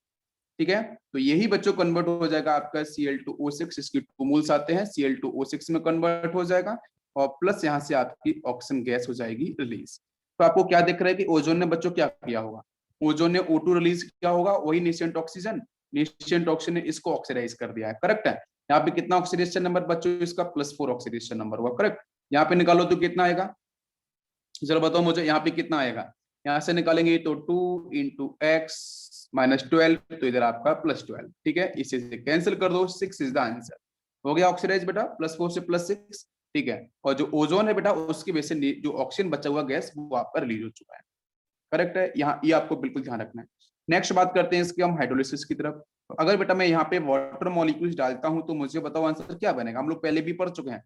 ठीक है, तो यही बच्चों कन्वर्ट हो जाएगा आपका Cl2O6, इसकी 2 मोल्स आते हैं, Cl2O6 में कन्वर्ट हो जाएगा और प्लस यहाँ से आपकी ऑक्सीजन गैस हो जाएगी रिलीज। तो आपको क्या दिख रहा है कि ओजोन ने बच्चों क्या किया होगा? ओजोन ने O2 रिलीज किया होगा, वही नेसेंट ऑक्सीजन, नेसेंट ऑक्सीजन ने इसको ऑक्सीडाइज कर दिया है, करेक्ट है। यहाँ पे कितना ऑक्सीडेशन नंबर बच्चों? इसका +4 ऑक्सीडेशन नंबर हुआ, करेक्ट। यहाँ पे निकालो तो कितना आएगा, चलो बताओ मुझे, यहाँ पे कितना आएगा? यहाँ से निकालेंगे तो 2 × x - 12, तो इधर आपका +12। ठीक है, इसे से कैंसिल कर दो, 6 इज द आंसर। हो गया ऑक्सीडाइज बेटा, +4 से +6। ठीक है, और जो ओजोन है बेटा उसकी वजह से जो ऑक्सीजन बचा हुआ गैस वो आपका रिलीज हो चुका है, करेक्ट है। यहाँ ये आपको बिल्कुल ध्यान रखना है। नेक्स्ट बात करते हैं इसकी हम हाइड्रोलिसिस की तरफ। तो अगर बेटा मैं यहाँ पे वाटर मॉलिक्यूल्स डालता हूँ तो मुझे बताओ आंसर क्या बनेगा? हम लोग पहले भी पढ़ चुके हैं,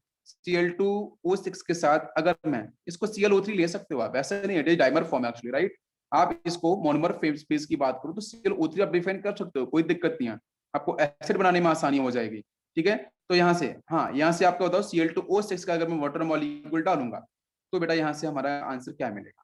Cl2O6 के साथ अगर मैं इसको ClO3 ले सकते हो आप, ऐसा नहीं है, डाइमर फॉर्म है एक्चुअली, राइट। आप इसको मोनोमर फेज की बात करो तो ClO3 आप डिफाइन कर सकते हो, कोई दिक्कत नहीं है, आपको एसिड बनाने में आसानी हो जाएगी। ठीक है, तो यहाँ से, हाँ यहाँ से आपको बताओ Cl2O6 का अगर मैं वाटर मॉलिक्यूल डालूंगा तो बेटा यहाँ से हमारा आंसर क्या मिलेगा?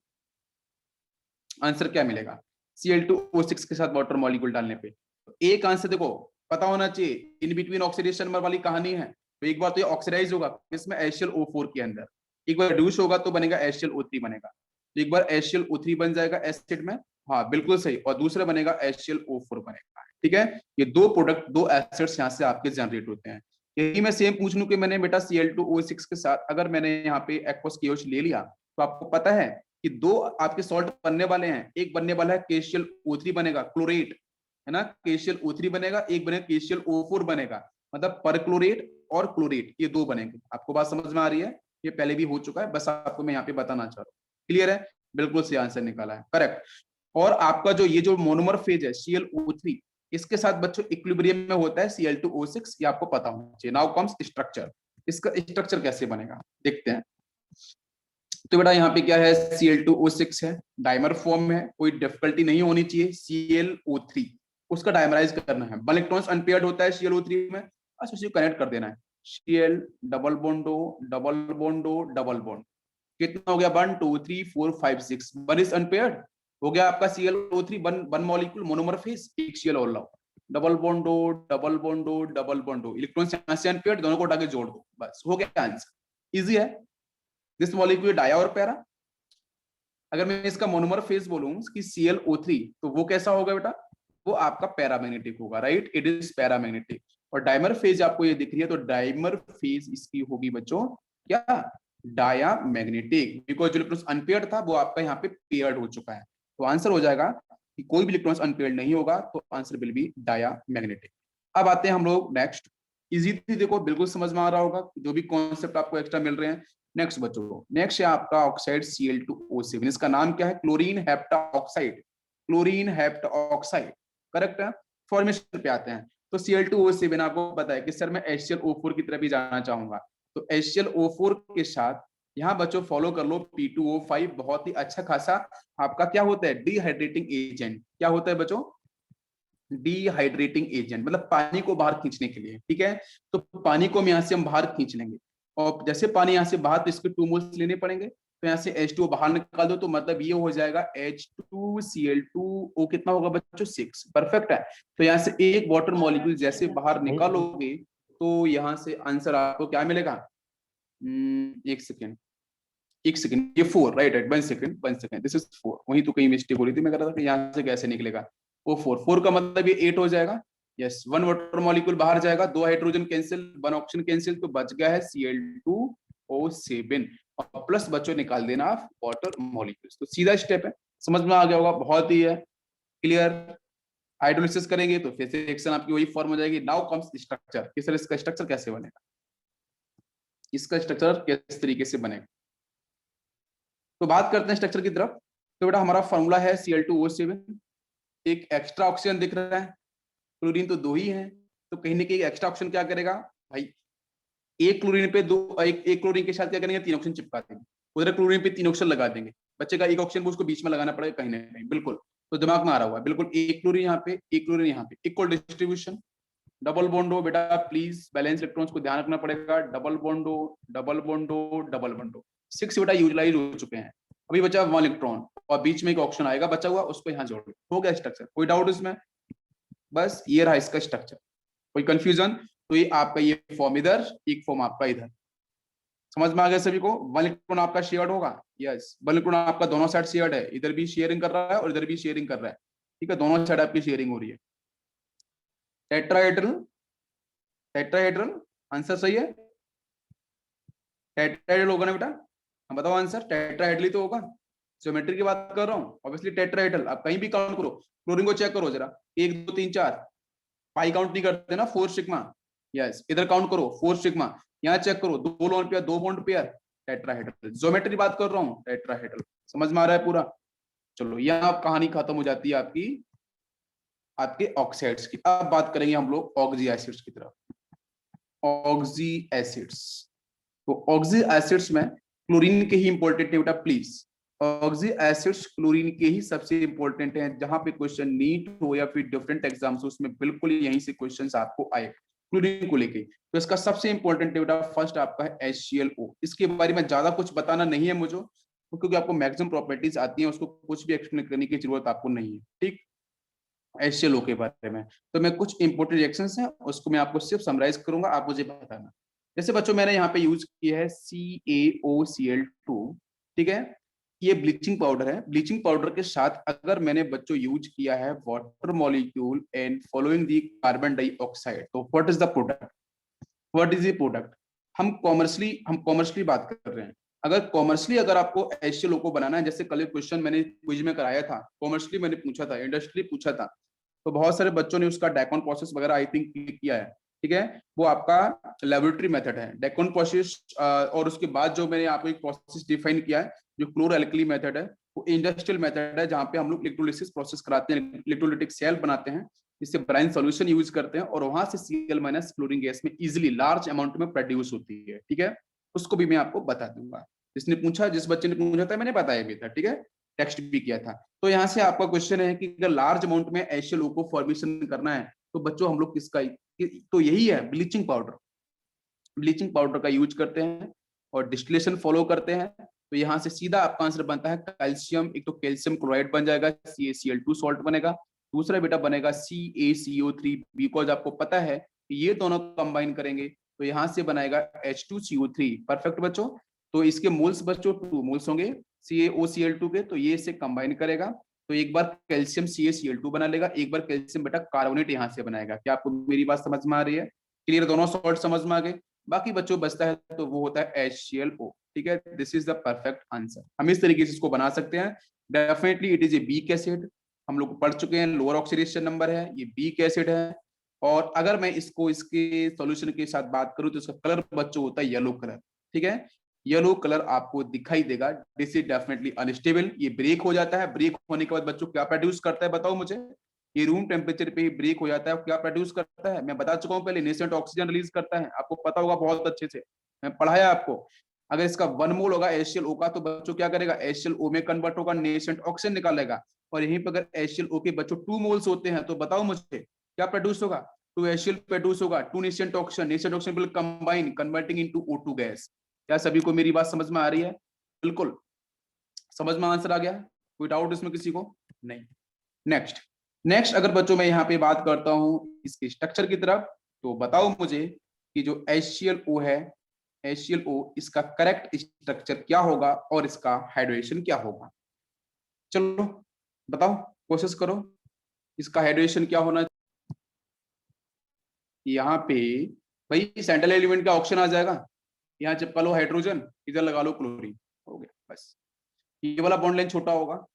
आंसर क्या मिलेगा Cl2O6 के साथ वाटर मॉलिक्यूल डालने पे? तो एक आंसर देखो पता होना चाहिए, इन बिटवीन ऑक्सीडेशन नंबर वाली कहानी है। तो एक बार तो ये ऑक्सीडाइज होगा इसमें HClO4 के अंदर, एक बार रिड्यूस होगा तो बनेगा HClO3 बनेगा, तो एक बार HClO3 बन जाएगा एसिड में, हाँ बिल्कुल सही, और दूसरा बनेगा HClO4 बनेगा। ठीक है, ये दो प्रोडक्ट, दो एसिड्स यहाँ से आपके जनरेट होते हैं। यही मैं सेम पूछ लूं कि मैंने बेटा Cl2O6 के साथ अगर मैंने यहाँ पे एक्वस KOH ले लिया तो आपको पता है कि दो आपके सॉल्ट बनने वाले हैं, एक बनने वाला है KClO3 बनेगा क्लोरेट, है ना, KClO3 बनेगा, एक बनेगा KClO4 बनेगा, मतलब परक्लोरेट और क्लोरेट, ये दो बनेंगे। आपको बात समझ में आ रही है? ये पहले भी हो चुका है, बस आपको मैं यहाँ पे बताना चाह रहा हूँ। क्लियर है? बिल्कुल सही आंसर निकाला है, करेक्ट। और आपका जो ये जो मोनोमर फेज है ClO3, इसके साथ बच्चों इक्विलिब्रियम में होता है Cl2O6, ये आपको पता होना चाहिए। नाउ कम्स स्ट्रक्चर, इसका स्ट्रक्चर कैसे बनेगा देखते हैं। तो बेटा यहाँ पे क्या है, Cl2O6 है, डाइमर फॉर्म में है, कोई डिफिकल्टी नहीं होनी चाहिए। ClO3 उसका डाइमराइज करना है, वन इलेक्ट्रॉन्स अनपेयर्ड होता है ClO3 में, बस उसी को कनेक्ट कर देना है। Cl डबल बॉन्डो डबल बॉन्डो डबल बॉन्ड, कितना हो गया? 1 2 3 4 5 6, वन इज अनपेयर्ड, हो गया आपका ClO3 one molecule monomer phase, एक Cl और लाओ, डबल बॉन्डो डबल बॉन्डो डबल बॉन्डो, इलेक्ट्रॉन्स यहाँ से अनपेयर्ड, दोनों को उठा के जोड़ दो, बस हो गया आंसर। इजी है। दिस मॉलिक्यूल डाया और पैरा, अगर मैं इसका मोनोमर फेज बोलूं कि ClO3, तो वो कैसा होगा बेटा, वो आपका पैरामैग्नेटिक होगा, राइट, इट इज पैरामैग्नेटिक। और डाइमर फेज आपको ये दिख रही है, तो डाइमर फेज इसकी होगी बच्चों क्या, डायामैग्नेटिक, बिकॉज जो इलेक्ट्रॉन्स अनपेयर्ड था वो आपका यहाँ पे पेयर्ड हो चुका है। तो आंसर हो जाएगा कि कोई भी इलेक्ट्रॉन्स अनपेयर्ड नहीं होगा, तो आंसर विल बी डायामैग्नेटिक। अब आते हैं हम लोग नेक्स्ट। इजी थी, देखो बिल्कुल समझ में आ रहा होगा, जो भी कॉन्सेप्ट आपको एक्स्ट्रा मिल रहे हैं। नेक्स्ट बच्चों, नेक्स्ट है आपका ऑक्साइड Cl2O7। इसका नाम क्या है, chlorine hepta oxide, chlorine hepta oxide, correct है। फॉर्मेशन पे आते हैं, तो Cl2O7 आपको पता है कि सर मैं HClO4 की तरफ भी जाना चाहूंगा, तो HClO4 के साथ यहाँ बच्चों फॉलो कर लो P2O5, बहुत ही अच्छा खासा आपका क्या होता है, डिहाइड्रेटिंग एजेंट। क्या होता है बच्चों, डिहाइड्रेटिंग एजेंट, मतलब पानी को बाहर खींचने के लिए, ठीक है। तो पानी को यहाँ से हम बाहर खींच लेंगे, और जैसे पानी यहाँ से बाहर, तो इसके 2 मोल्स लेने पड़ेंगे, तो यहाँ से H2O बाहर निकाल दो, तो मतलब ये हो जाएगा H2Cl2O, कितना होगा बच्चों 6, परफेक्ट है। तो यहाँ से एक वाटर मॉलिक्यूल जैसे बाहर निकालोगे, तो यहाँ से आंसर आपको क्या मिलेगा, एक सेकेंड, एक सेकंड, ये 4, right right, 1 second, this is 4, वही तो कहीं मिस्टेक हो रही थी, मैं कह रहा था कि यहाँ से कैसे निकलेगा, वो 4 का मतलब ये 8 हो जाएगा। यस, 1 वाटर मॉलिक्यूल बाहर जाएगा, 2 हाइड्रोजन कैंसिल, 1 ऑक्सीजन कैंसिल, तो बच गया है Cl2O7, और प्लस बच्चों निकाल देना आप वाटर मॉलिक्यूल्स। तो सीधा स्टेप है, समझ में आ गया होगा, बहुत ही है क्लियर। हाइड्रोलिसिस करेंगे तो फिर से रिएक्शन आपकी वही फॉर्म हो जाएगी। नाउ कम्स स्ट्रक्चर, कि सर इसका स्ट्रक्चर कैसे बनेगा, इसका स्ट्रक्चर किस तरीके से बनेगा। तो बात करते हैं स्ट्रक्चर की तरफ। तो बेटा हमारा फॉर्मूला है Cl2O7, एक एक्स्ट्रा ऑक्सीजन दिख रहा है, क्लोरीन तो 2 ही है, तो कहीं ना कहीं एक्स्ट्रा ऑक्सीजन क्या करेगा भाई, एक क्लोरीन पे 2, एक क्लोरीन के साथ क्या करेंगे, 3 ऑक्सीजन चिपका देंगे, उधर क्लोरीन पे 3 ऑक्सीजन लगा देंगे, बच्चे का एक ऑक्सीजन उसको बीच में लगाना पड़ेगा कहीं ना कहीं, बिल्कुल। तो दिमाग में आ रहा हुआ बिल्कुल, एक क्लोरीन यहाँ पे, एक क्लोरीन यहाँ पे, इक्वल डिस्ट्रीब्यूशन। डबल बॉन्ड हो बेटा, प्लीज बैलेंस इलेक्ट्रॉन्स को ध्यान रखना पड़ेगा, डबल बॉन्ड हो, डबल बॉन्ड हो, डबल बॉन्ड हो। 6 बेटा यूटिलाइज हो चुके हैं, अभी बचा 1 इलेक्ट्रॉन, और बीच में एक ऑप्शन आएगा बचा हुआ, उसको यहाँ जोड़ हो गया स्ट्रक्चर। कोई डाउट इसमें, बस ये रहा इसका स्ट्रक्चर, कोई कंफ्यूजन। तो ये आपका ये फॉर्म इधर, एक फॉर्म आपका इधर, समझ में आ गया सभी को। 1 इलेक्ट्रॉन आपका शेयर्ड होगा, यस 1 इलेक्ट्रॉन आपका दोनों साइड शेयर्ड है, इधर भी शेयरिंग कर रहा है और इधर भी शेयरिंग कर रहा है, ठीक है, दोनों साइड आपकी शेयरिंग हो रही है। टेट्राहेड्रल, टेट्राहेड्रल आंसर सही है, टेट्राहेड्रल होगा ना बेटा, हम बताओ आंसर, टेट्राहेड्रल तो होगा, ज्योमेट्री की बात कर रहा हूँ, ऑब्वियसली टेट्राहेड्रल। आप कहीं भी काउंट करो, क्लोरीन को चेक करो जरा, 1 2 3 4, पाई काउंट नहीं करते ना, 4 सिग्मा, यस इधर काउंट करो 4 सिग्मा, यहाँ चेक करो 2 lone pair, 2 bond pair, tetrahedral, geometry बात कर रहा हूँ, टेट्राहेड्रल, समझ में आ रहा है पूरा। चलो यहाँ कहानी खत्म हो जाती है आपकी, आपके ऑक्साइड्स की। अब बात करेंगे हम लोग ऑक्सी एसिड्स की तरफ, ऑक्सी एसिड्स। तो ऑक्सी एसिड्स में क्लोरीन के ही इंपॉर्टेंट है बेटा, प्लीज, ऑक्सी एसिड्स क्लोरीन के ही सबसे इंपॉर्टेंट है, जहां पे क्वेश्चन नीट हो या फिर डिफरेंट एग्जाम्स हो, उसमें बिल्कुल यहीं से क्वेश्चंस आपको आए क्लोरीन को लेके। तो इसका सबसे इंपॉर्टेंट बेटा फर्स्ट आपका है HClO। इसके बारे में ज्यादा कुछ बताना नहीं है मुझे, क्योंकि आपको मैक्सिमम प्रॉपर्टीज आती हैं, उसको कुछ भी एक्सप्लेन करने की जरूरत आपको नहीं है, ठीक। HClO के बारे में तो मैं कुछ इंपॉर्टेंट रिएक्शंस हैं उसको मैं आपको सिर्फ समराइज करूंगा, आप मुझे बताना। जैसे बच्चों मैंने यहाँ पे यूज किया है CaOCl2, ठीक है, ये ब्लीचिंग पाउडर है। ब्लीचिंग पाउडर के साथ अगर मैंने बच्चों यूज किया है water molecule and following the carbon dioxide, तो what is the product, what is the product. हम कॉमर्शियली बात कर रहे हैं। अगर कॉमर्शियली अगर आपको HClO को बनाना है, जैसे कल क्वेश्चन मैंने क्विज में कराया था, कॉमर्शियली मैंने पूछा था, इंडस्ट्री पूछा था, तो बहुत सारे बच्चों ने उसका डेकॉन प्रोसेस वगैरह आई थिंक किया है, ठीक है, वो आपका लेबोरेटरी मेथड है डेकॉन प्रोसेस। और उसके बाद जो मैंने आपको एक प्रोसेस डिफाइन किया है जो क्लोरो एल्कली मेथड है, वो इंडस्ट्रियल मेथड है, जहाँ पे हम लोग इलेक्ट्रोलिसिस प्रोसेस कराते हैं, इलेक्ट्रोलिटिक सेल बनाते हैं, इससे ब्राइन सॉल्यूशन यूज करते हैं, और वहां से Cl- क्लोरीन गैस में इजिली लार्ज अमाउंट में प्रोड्यूस होती है, ठीक है। उसको भी मैं आपको बता दूंगा, जिसने पूछा, जिस बच्चे ने पूछा था मैंने बताया भी था, ठीक है, टेक्स्ट भी किया था। तो यहाँ से आपका क्वेश्चन है कि अगर लार्ज अमाउंट में HClO को फॉर्मेशन करना है, तो बच्चों हम लोग किसका, तो यही है ब्लीचिंग पाउडर, ब्लीचिंग पाउडर का यूज करते हैं और डिस्टिलेशन फॉलो करते हैं। तो यहाँ से सीधा आपका आंसर बनता है कैल्शियम, एक तो कैल्शियम क्लोराइड बन जाएगा, CaCl2 सॉल्ट बनेगा, दूसरा बेटा बनेगा CaCO3, बिकॉज आपको पता है कि ये दोनों कंबाइन करेंगे तो यहाँ से बनाएगा H2CO3, परफेक्ट बच्चों। तो इसके मोल्स बच्चों 2 मोल्स होंगे, CaOCl2 के, तो ये इससे कंबाइन करेगा, तो एक बार कैल्शियम CaCl2 बना लेगा, एक बार कैल्शियम बेटा कार्बोनेट यहाँ से बनाएगा। क्या आपको मेरी बात समझ में आ रही है? क्लियर, दोनों सॉल्ट समझ में आ गए। बाकी बच्चों बचता है तो वो होता है HClO, ठीक है। This is the perfect answer. हम इस तरीके से इसको बना सकते हैं। Definitely it is a weak acid, हम लोग पढ़ चुके हैं, लोअर ऑक्सीडेशन नंबर है, ये वीक एसिड है। और अगर मैं इसको इसके सॉल्यूशन के साथ बात करूं तो इसका कलर बच्चों होता है येलो कलर, ठीक है। येलो कलर आपको दिखाई देगा। दिस इज डेफिनेटली अनस्टेबल, ये ब्रेक हो जाता है। ब्रेक होने के बाद बच्चों क्या प्रोड्यूस करता है बताओ मुझे? ये रूम टेम्परेचर पे ब्रेक हो जाता है, क्या प्रोड्यूस करता है? मैं बता चुका हूं पहले, नेसेंट ऑक्सीजन रिलीज करता है, आपको पता होगा बहुत अच्छे से, मैं पढ़ाया आपको। अगर इसका 1 मोल होगा HClO का तो बच्चों क्या करेगा? HClO में कन्वर्ट होगा, नेसेंट ऑक्सीजन निकालेगा। और यहीं पर अगर HClO के बच्चों 2 मोल्स होते हैं तो बताओ मुझे क्या प्रोड्यूस होगा? 2 HCl प्रोड्यूस होगा, 2 nascent oxygen, nascent oxygen will combine converting into O2 gas. क्या सभी को मेरी बात समझ में आ रही है? बिल्कुल समझ में आंसर आ गया, कोई डाउट इसमें किसी को? नहीं। नेक्स्ट अगर बच्चों मैं यहाँ पे बात करता हूँ इसके स्ट्रक्चर की तरफ, तो बताओ मुझे कि जो HClO है, HClO इसका करेक्ट स्ट्रक्चर क्या होगा और इसका हाइड्रेशन क्या होगा? चलो बताओ, कोशिश करो, इसका हाइड्रेशन क्या होना? यहाँ पे भाई सेंट्रल एलिमेंट का ऑक्सीजन आ जाएगा, यहाँ चिपका लो हाइड्रोजन, इधर लगा लो क्लोरीन, हो गया बस। ये वाला बॉन्ड लाइन छोटा होगा।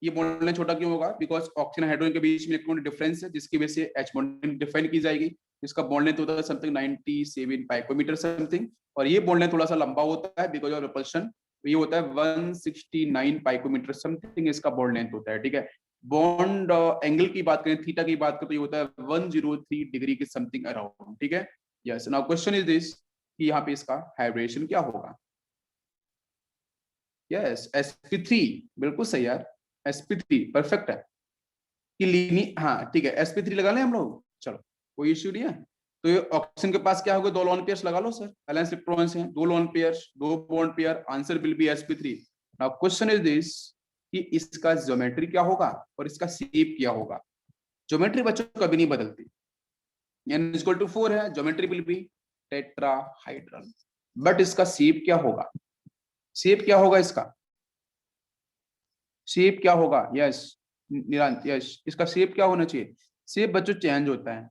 ये बॉन्ड लाइन छोटा क्यों होगा? बिकॉज ऑक्सीजन हाइड्रोजन के बीच में इलेक्ट्रॉन डिफरेंस है, जिसकी वजह से H बॉन्ड डिफाइन की जाएगी। इसका बॉन्ड लेंथ होता है समथिंग 97 पाइकोमीटर समथिंग, और ये बॉन्ड लेंथ थोड़ा सा लंबा होता है बिकॉज ऑफ रिपल्शन, ये होता है 169 पाइकोमीटर समथिंग इसका बॉन्ड लेंथ होता है, ठीक है। बॉन्ड एंगल की बात करें, थीटा की बात करें, तो ये होता है 103 डिग्री के समथिंग अराउंड, ठीक है। Yes, now question is this कि यहाँ पे इसका हाइड्रेशन क्या होगा? यस, sp3, बिल्कुल सही यार, sp3 परफेक्ट है कि लीनी, हाँ ठीक है, sp3 लगा लें हम लोग, चलो कोई इश्यू नहीं है। तो ये ऑक्सीजन के पास क्या होगा? 2 लोन पेयर्स लगा लो सर, बैलेंस इलेक्ट्रॉन्स हैं, 2 lone pairs, 2 bond pair, answer will be sp3। Now question is this कि इसका ज्योमेट्री क्या होगा और इसका शेप क्या होगा? ज्योमेट्री बच्चों कभी नहीं बदलती, n=4 है, geometry will be tetrahedral. But इसका शेप क्या होगा? शेप क्या होगा इसका? शेप क्या होगा? यस निरांत, यस, इसका शेप क्या होना चाहिए? शेप बच्चों चेंज होता है।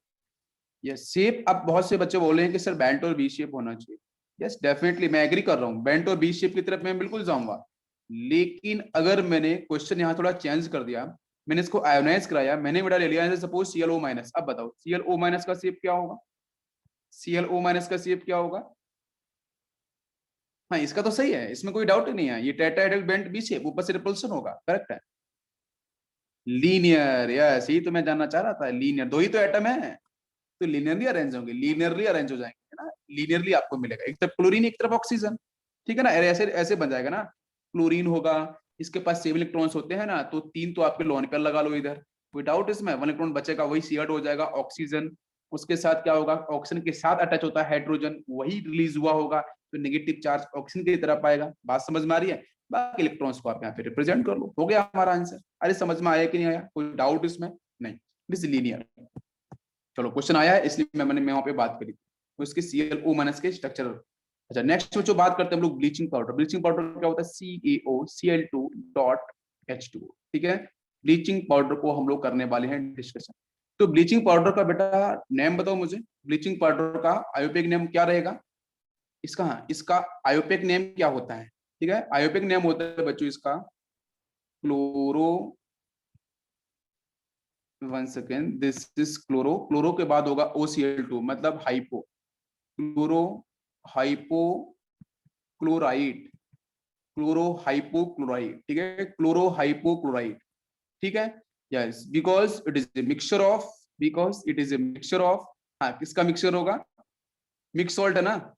यस शेप, अब बहुत से बच्चे बोले हैं कि सर बेंट और बी शेप होना चाहिए। यस डेफिनेटली मैं एग्री कर रहा हूँ, बेंट और बी शेप की तरफ मैं बिल्कुल जाऊंगा। लेकिन अगर मैंने क्वेश्चन यहाँ थोड़ा चेंज कर दिया, मैंने इसको आयोनाइज कराया, मैंने बेटा ले लिया सपोज ClO-, अब बताओ ClO- का शेप क्या होगा? ClO- का शेप क्या होगा? हाँ इसका तो सही है, इसमें कोई डाउट ही नहीं है, ये टेट्राहेड्रल बेंट बी शेप, ऊपर से रिपल्सन होगा, करेक्ट है। लीनियर, यस यही तो मैं जानना चाह रहा था, लीनियर, दो ही तो एटम है तो लीनियरली अरेंज होंगे, लीनियरली अरेंज हो जाएंगे ना, लीनियरली आपको मिलेगा, एक तरफ क्लोरीन एक तरफ ऑक्सीजन, ठीक है ना, ऐसे ऐसे बन जाएगा ना। क्लोरीन होगा, इसके पास 7 इलेक्ट्रॉन्स होते हैं ना, तो 3 तो आपके लोन पेयर लगा लो इधर, कोई डाउट इसमें? 1 इलेक्ट्रॉन बचेगा, वही शेयर्ड हो जाएगा ऑक्सीजन, उसके साथ क्या होगा? ऑक्सीजन के साथ अटैच होता है हाइड्रोजन, वही रिलीज हुआ होगा, तो नेगेटिव चार्ज ऑक्सीजन की तरफ आएगा। बात समझ में आ रही है? बाकी इलेक्ट्रॉन्स को आप यहाँ पे रिप्रेजेंट कर लो, हो गया हमारा आंसर। अरे समझ में आया कि नहीं आया? कोई डाउट इसमें? नहीं, दिस लीनियर। चलो क्वेश्चन आया है इसलिए मैंने वहां पे बात करी, तो इसके ClO- के स्ट्रक्चर। अच्छा नेक्स्ट जो बात करते हैं हम लोग ब्लीचिंग पाउडर। ब्लीचिंग पाउडर क्या होता है? CaOCl2.H2O, ठीक है। ब्लीचिंग पाउडर को हम लोग करने वाले हैं डिस्कशन। तो ब्लीचिंग पाउडर का बेटा नेम बताओ मुझे, ब्लीचिंग पाउडर का आयोपिक नेम क्या रहेगा इसका? हाँ इसका आयोपिक नेम क्या होता है? ठीक है, आयोपिक नेम होता है बच्चों इसका chloro, 1 second, this is chloro, chloro के बाद होगा OCl2 मतलब hypo, chloro hypo chloride, chloro hypochloride, ठीक है, क्लोरो हाइपोक्लोराइड, ठीक है। Yes because it is a mixture of, because it is a mixture of, हाँ किसका मिक्सचर होगा? मिक्स सॉल्ट है ना,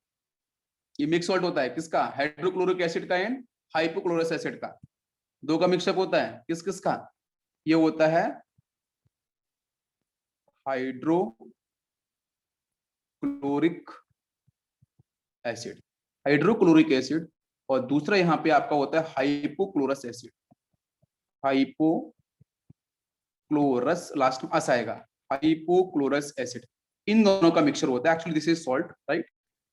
ये मिक्स सॉल्ट होता है किसका? हाइड्रोक्लोरिक एसिड का एंड हाइपोक्लोरस एसिड का, दो का मिक्सअप होता है, किस किस का? ये होता है हाइड्रोक्लोरिक एसिड, हाइड्रोक्लोरिक एसिड, और दूसरा यहाँ पे आपका होता है हाइपोक्लोरस एसिड, हाइपोक्लोरस, लास्ट में अस आएगा, हाइपोक्लोरस एसिड, इन दोनों का मिक्सचर होता है। Actually this is salt, right,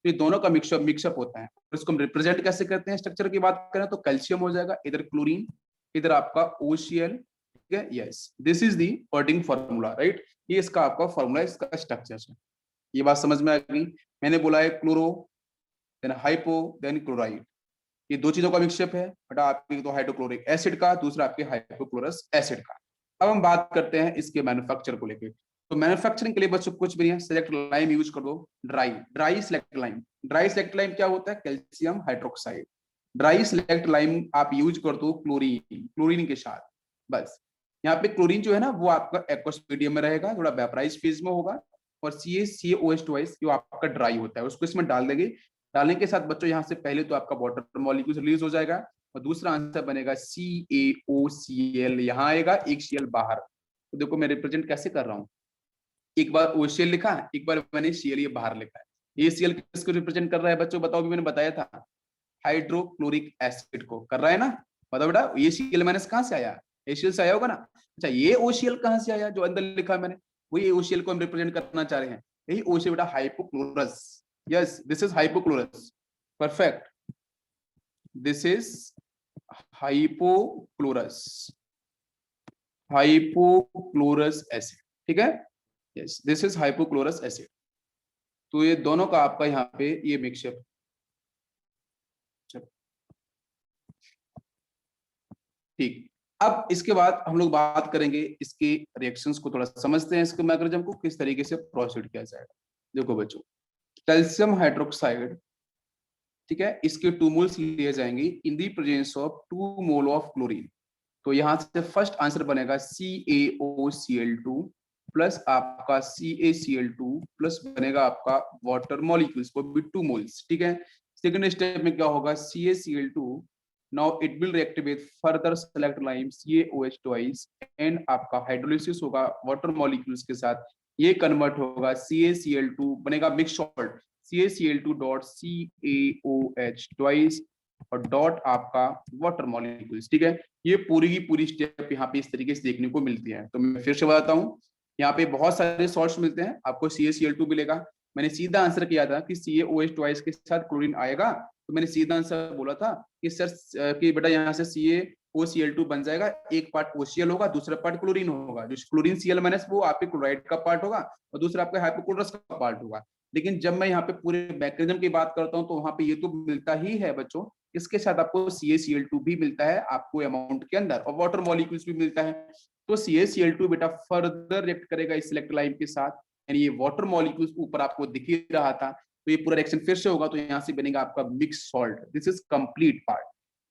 तो ये दोनों का मिक्सअप होता है। और इसको हम रिप्रेजेंट कैसे करते हैं, स्ट्रक्चर की बात करें तो कैल्शियम हो जाएगा, इधर क्लोरीन, इधर आपका OCl, ठीक है। Yes, this is the wording formula, right. ये इसका आपका फॉर्मूला, इसका स्ट्रक्चर है। ये बात समझ में आ गई। मैंने बोला है chloro, then hypo, then chloride, ये दो चीजों का मिक्सअप है बेटा, आपकी तो हाइड्रोक्लोरिक एसिड का, दूसरा आपके हाइपोक्लोरस एसिड का। अब हम बात करते हैं इसके मैन्युफैक्चर को लेकर। तो मैन्युफैक्चरिंग के लिए बच्चों कुछ भी नहीं है, सिलेक्ट लाइम यूज कर दो, dry slaked lime. Dry slaked lime क्या होता है, calcium hydroxide. Dry slaked lime आप यूज कर दो क्लोरीन के साथ, बस। यहाँ पे क्लोरीन जो है ना वो आपका एक्वस मीडियम में रहेगा, थोड़ा वेपराइज फेज में होगा, और CaCOH2 जो आपका ड्राई होता है उसको इसमें डाल देंगे। डालने के साथ बच्चों यहाँ से पहले तो आपका वाटर मॉलिक्यूल रिलीज हो जाएगा, और दूसरा आंसर बनेगा CaOCl, यहाँ आएगा, एक Cl बाहर। तो देखो मैं रिप्रेजेंट कैसे कर रहा हूँ, एक बार OCl लिखा, एक बार मैंने Cl ये बाहर लिखा है। ये Cl किसको रिप्रेजेंट कर रहा है बच्चों, बताओ, भी मैंने बताया था, हाइड्रोक्लोरिक एसिड को कर रहा है ना। बताओ बेटा, ये Cl माइनस कहाँ से आया, HCl से आया होगा ना। अच्छा, ये OCl कहाँ से आया, जो अंदर लिखा है मैंने, वही OCl को हम रिप्रेजेंट करना चाह रहे हैं। यही OCl बेटा, hypochlorous. Yes, this is hypochlorous, perfect, this is hypochlorous, hypochlorous acid, ठीक है। Yes, this is hypochlorous acid. तो ये दोनों का आपका यहाँ पे ये मिक्सचर, ठीक। अब इसके बाद हम लोग बात करेंगे इसके रिएक्शंस को, थोड़ा समझते हैं इसके मैकेनिज्म को, किस तरीके से प्रोसीड किया जाएगा। देखो बच्चों, कैल्शियम हाइड्रोक्साइड, ठीक है, इसके 2 मोल्स लिए जाएंगे in the presence of 2 mole of chlorine. तो यहाँ से फर्स्ट आंसर बनेगा CaOCl2 प्लस आपका CaCl2 प्लस बनेगा आपका वाटर मॉलिक्यूल्स को भी 2 मोल्स, ठीक है। सेकंड स्टेप में क्या होगा, CaCl2, now it will react with further select lime CaOH and आपका हाइड्रोलिसिस होगा वाटर मॉलिक्यूल्स के साथ, ये कन्वर्ट होगा CaCl2 बनेगा mix salt, CaCl2 dot CaOH और डॉट आपका वाटर मॉलिक्यूल्स, ठीक है। ये पूरी की पूरी स्टेप यहाँ पे इस तरीके से देखने को मिलती है। तो मैं फिर से बताता हूँ, यहाँ पे बहुत सारे सॉल्ट्स मिलते हैं, आपको CaCl2 मिलेगा। मैंने सीधा आंसर किया था कि CaOH के साथ क्लोरीन आएगा, तो मैंने सीधा आंसर बोला था कि सर कि बेटा यहाँ से CaOCl2 बन जाएगा, एक पार्ट OCl होगा, दूसरा पार्ट क्लोरीन होगा, जो क्लोरीन Cl माइनस वो आपके क्लोराइड का पार्ट होगा, और दूसरा आपका हाइपोक्लोरस का पार्ट होगा। लेकिन जब मैं यहाँ पे पूरे मैकेनिज्म की बात करता हूँ तो वहां पे ये तो मिलता ही है बच्चों, इसके साथ आपको CaCl2 भी मिलता है आपको अमाउंट के अंदर, और वाटर मॉलिक्यूल्स भी मिलता है। तो CaCl2 बेटा फर्दर रिएक्ट करेगा इस सिलेक्ट लाइम के साथ, यानी ये वाटर मॉलिक्यूल्स ऊपर आपको दिख ही रहा था, तो ये पूरा रिएक्शन फिर से होगा, तो यहाँ से बनेगा आपका mix salt, this is complete part.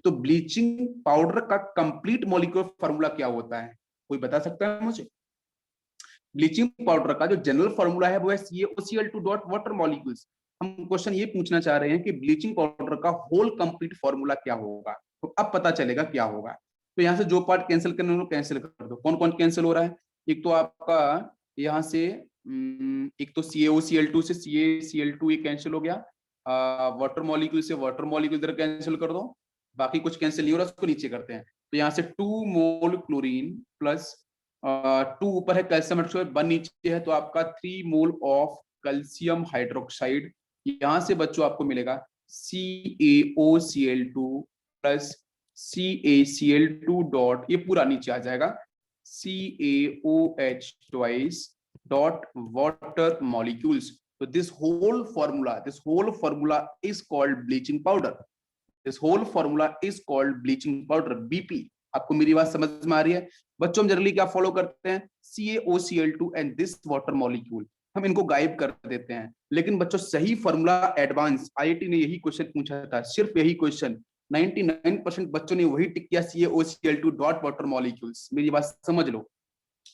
तो ब्लीचिंग पाउडर का कंप्लीट मॉलिक्यूलर फॉर्मूला क्या होता है, कोई बता सकता है मुझे। ब्लीचिंग पाउडर का जो जनरल फॉर्मूला है वो है CaOCl2 डॉट वाटर मॉलिक्यूल्स। हम क्वेश्चन ये पूछना चाह रहे हैं कि ब्लीचिंग पाउडर का होल कंप्लीट फॉर्मूला क्या होगा, तो अब पता चलेगा क्या होगा। तो यहाँ से जो पार्ट कैंसिल करने को कैंसिल कर दो, कौन कौन कैंसिल हो रहा है, एक तो आपका यहाँ से एक तो CaOCl2 से CaCl2 ये कैंसिल हो गया, वाटर मॉलिक्यूल से वाटर मॉलिक्यूल इधर कैंसिल कर दो, बाकी कुछ कैंसिल नहीं हो रहा, उसको नीचे करते हैं। तो यहाँ से 2 मोल क्लोरीन प्लस 2 ऊपर है कैल्शियम हाइड्रोक्साइड, 1 नीचे है, तो आपका 3 मोल ऑफ कैल्शियम हाइड्रोक्साइड, यहाँ से बच्चों आपको मिलेगा CaOCl2 प्लस CaCl2 डॉट, ये पूरा नीचे आ जाएगा CaOH डॉट वाटर मॉलिक्यूल्स। तो this whole formula is called bleaching powder, this whole formula is called bleaching powder, BP। आपको मेरी बात समझ में आ रही है बच्चों। हम जनरली क्या फॉलो करते हैं, CaOCl2 and this water molecule, हम इनको गायब कर देते हैं। लेकिन बच्चों सही फॉर्मूला एडवांस, IIT ने यही क्वेश्चन पूछा था, सिर्फ यही क्वेश्चन, 99% बच्चों ने वही टिक किया, CaOCl2 डॉट वाटर मॉलिक्यूल्स। मेरी बात समझ लो,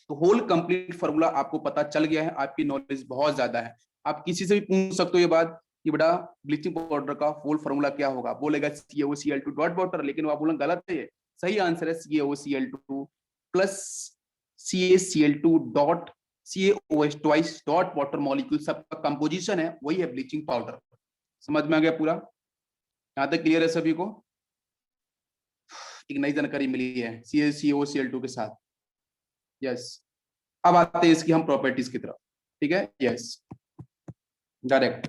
तो होल कंप्लीट फॉर्मूला आपको पता चल गया है, आपकी नॉलेज बहुत ज्यादा है। आप किसी से भी पूछ सकते हो ये बात कि बेटा ब्लीचिंग पाउडर का होल फॉर्मूला क्या होगा, बोलेगा CaOCl2 डॉट वाटर, लेकिन वो बोलना गलत है, सही आंसर है CaOCl2 plus CaCl2 dot CaOH twice dot water molecule, सबका कंपोजिशन है वही है ब्लीचिंग पाउडर। समझ में आ गया पूरा, यहाँ तक क्लियर है सभी को। एक नई जानकारी मिली है CaCl2 के साथ। यस, अब आते हैं इसकी हम प्रॉपर्टीज की तरफ, ठीक है। Yes, direct.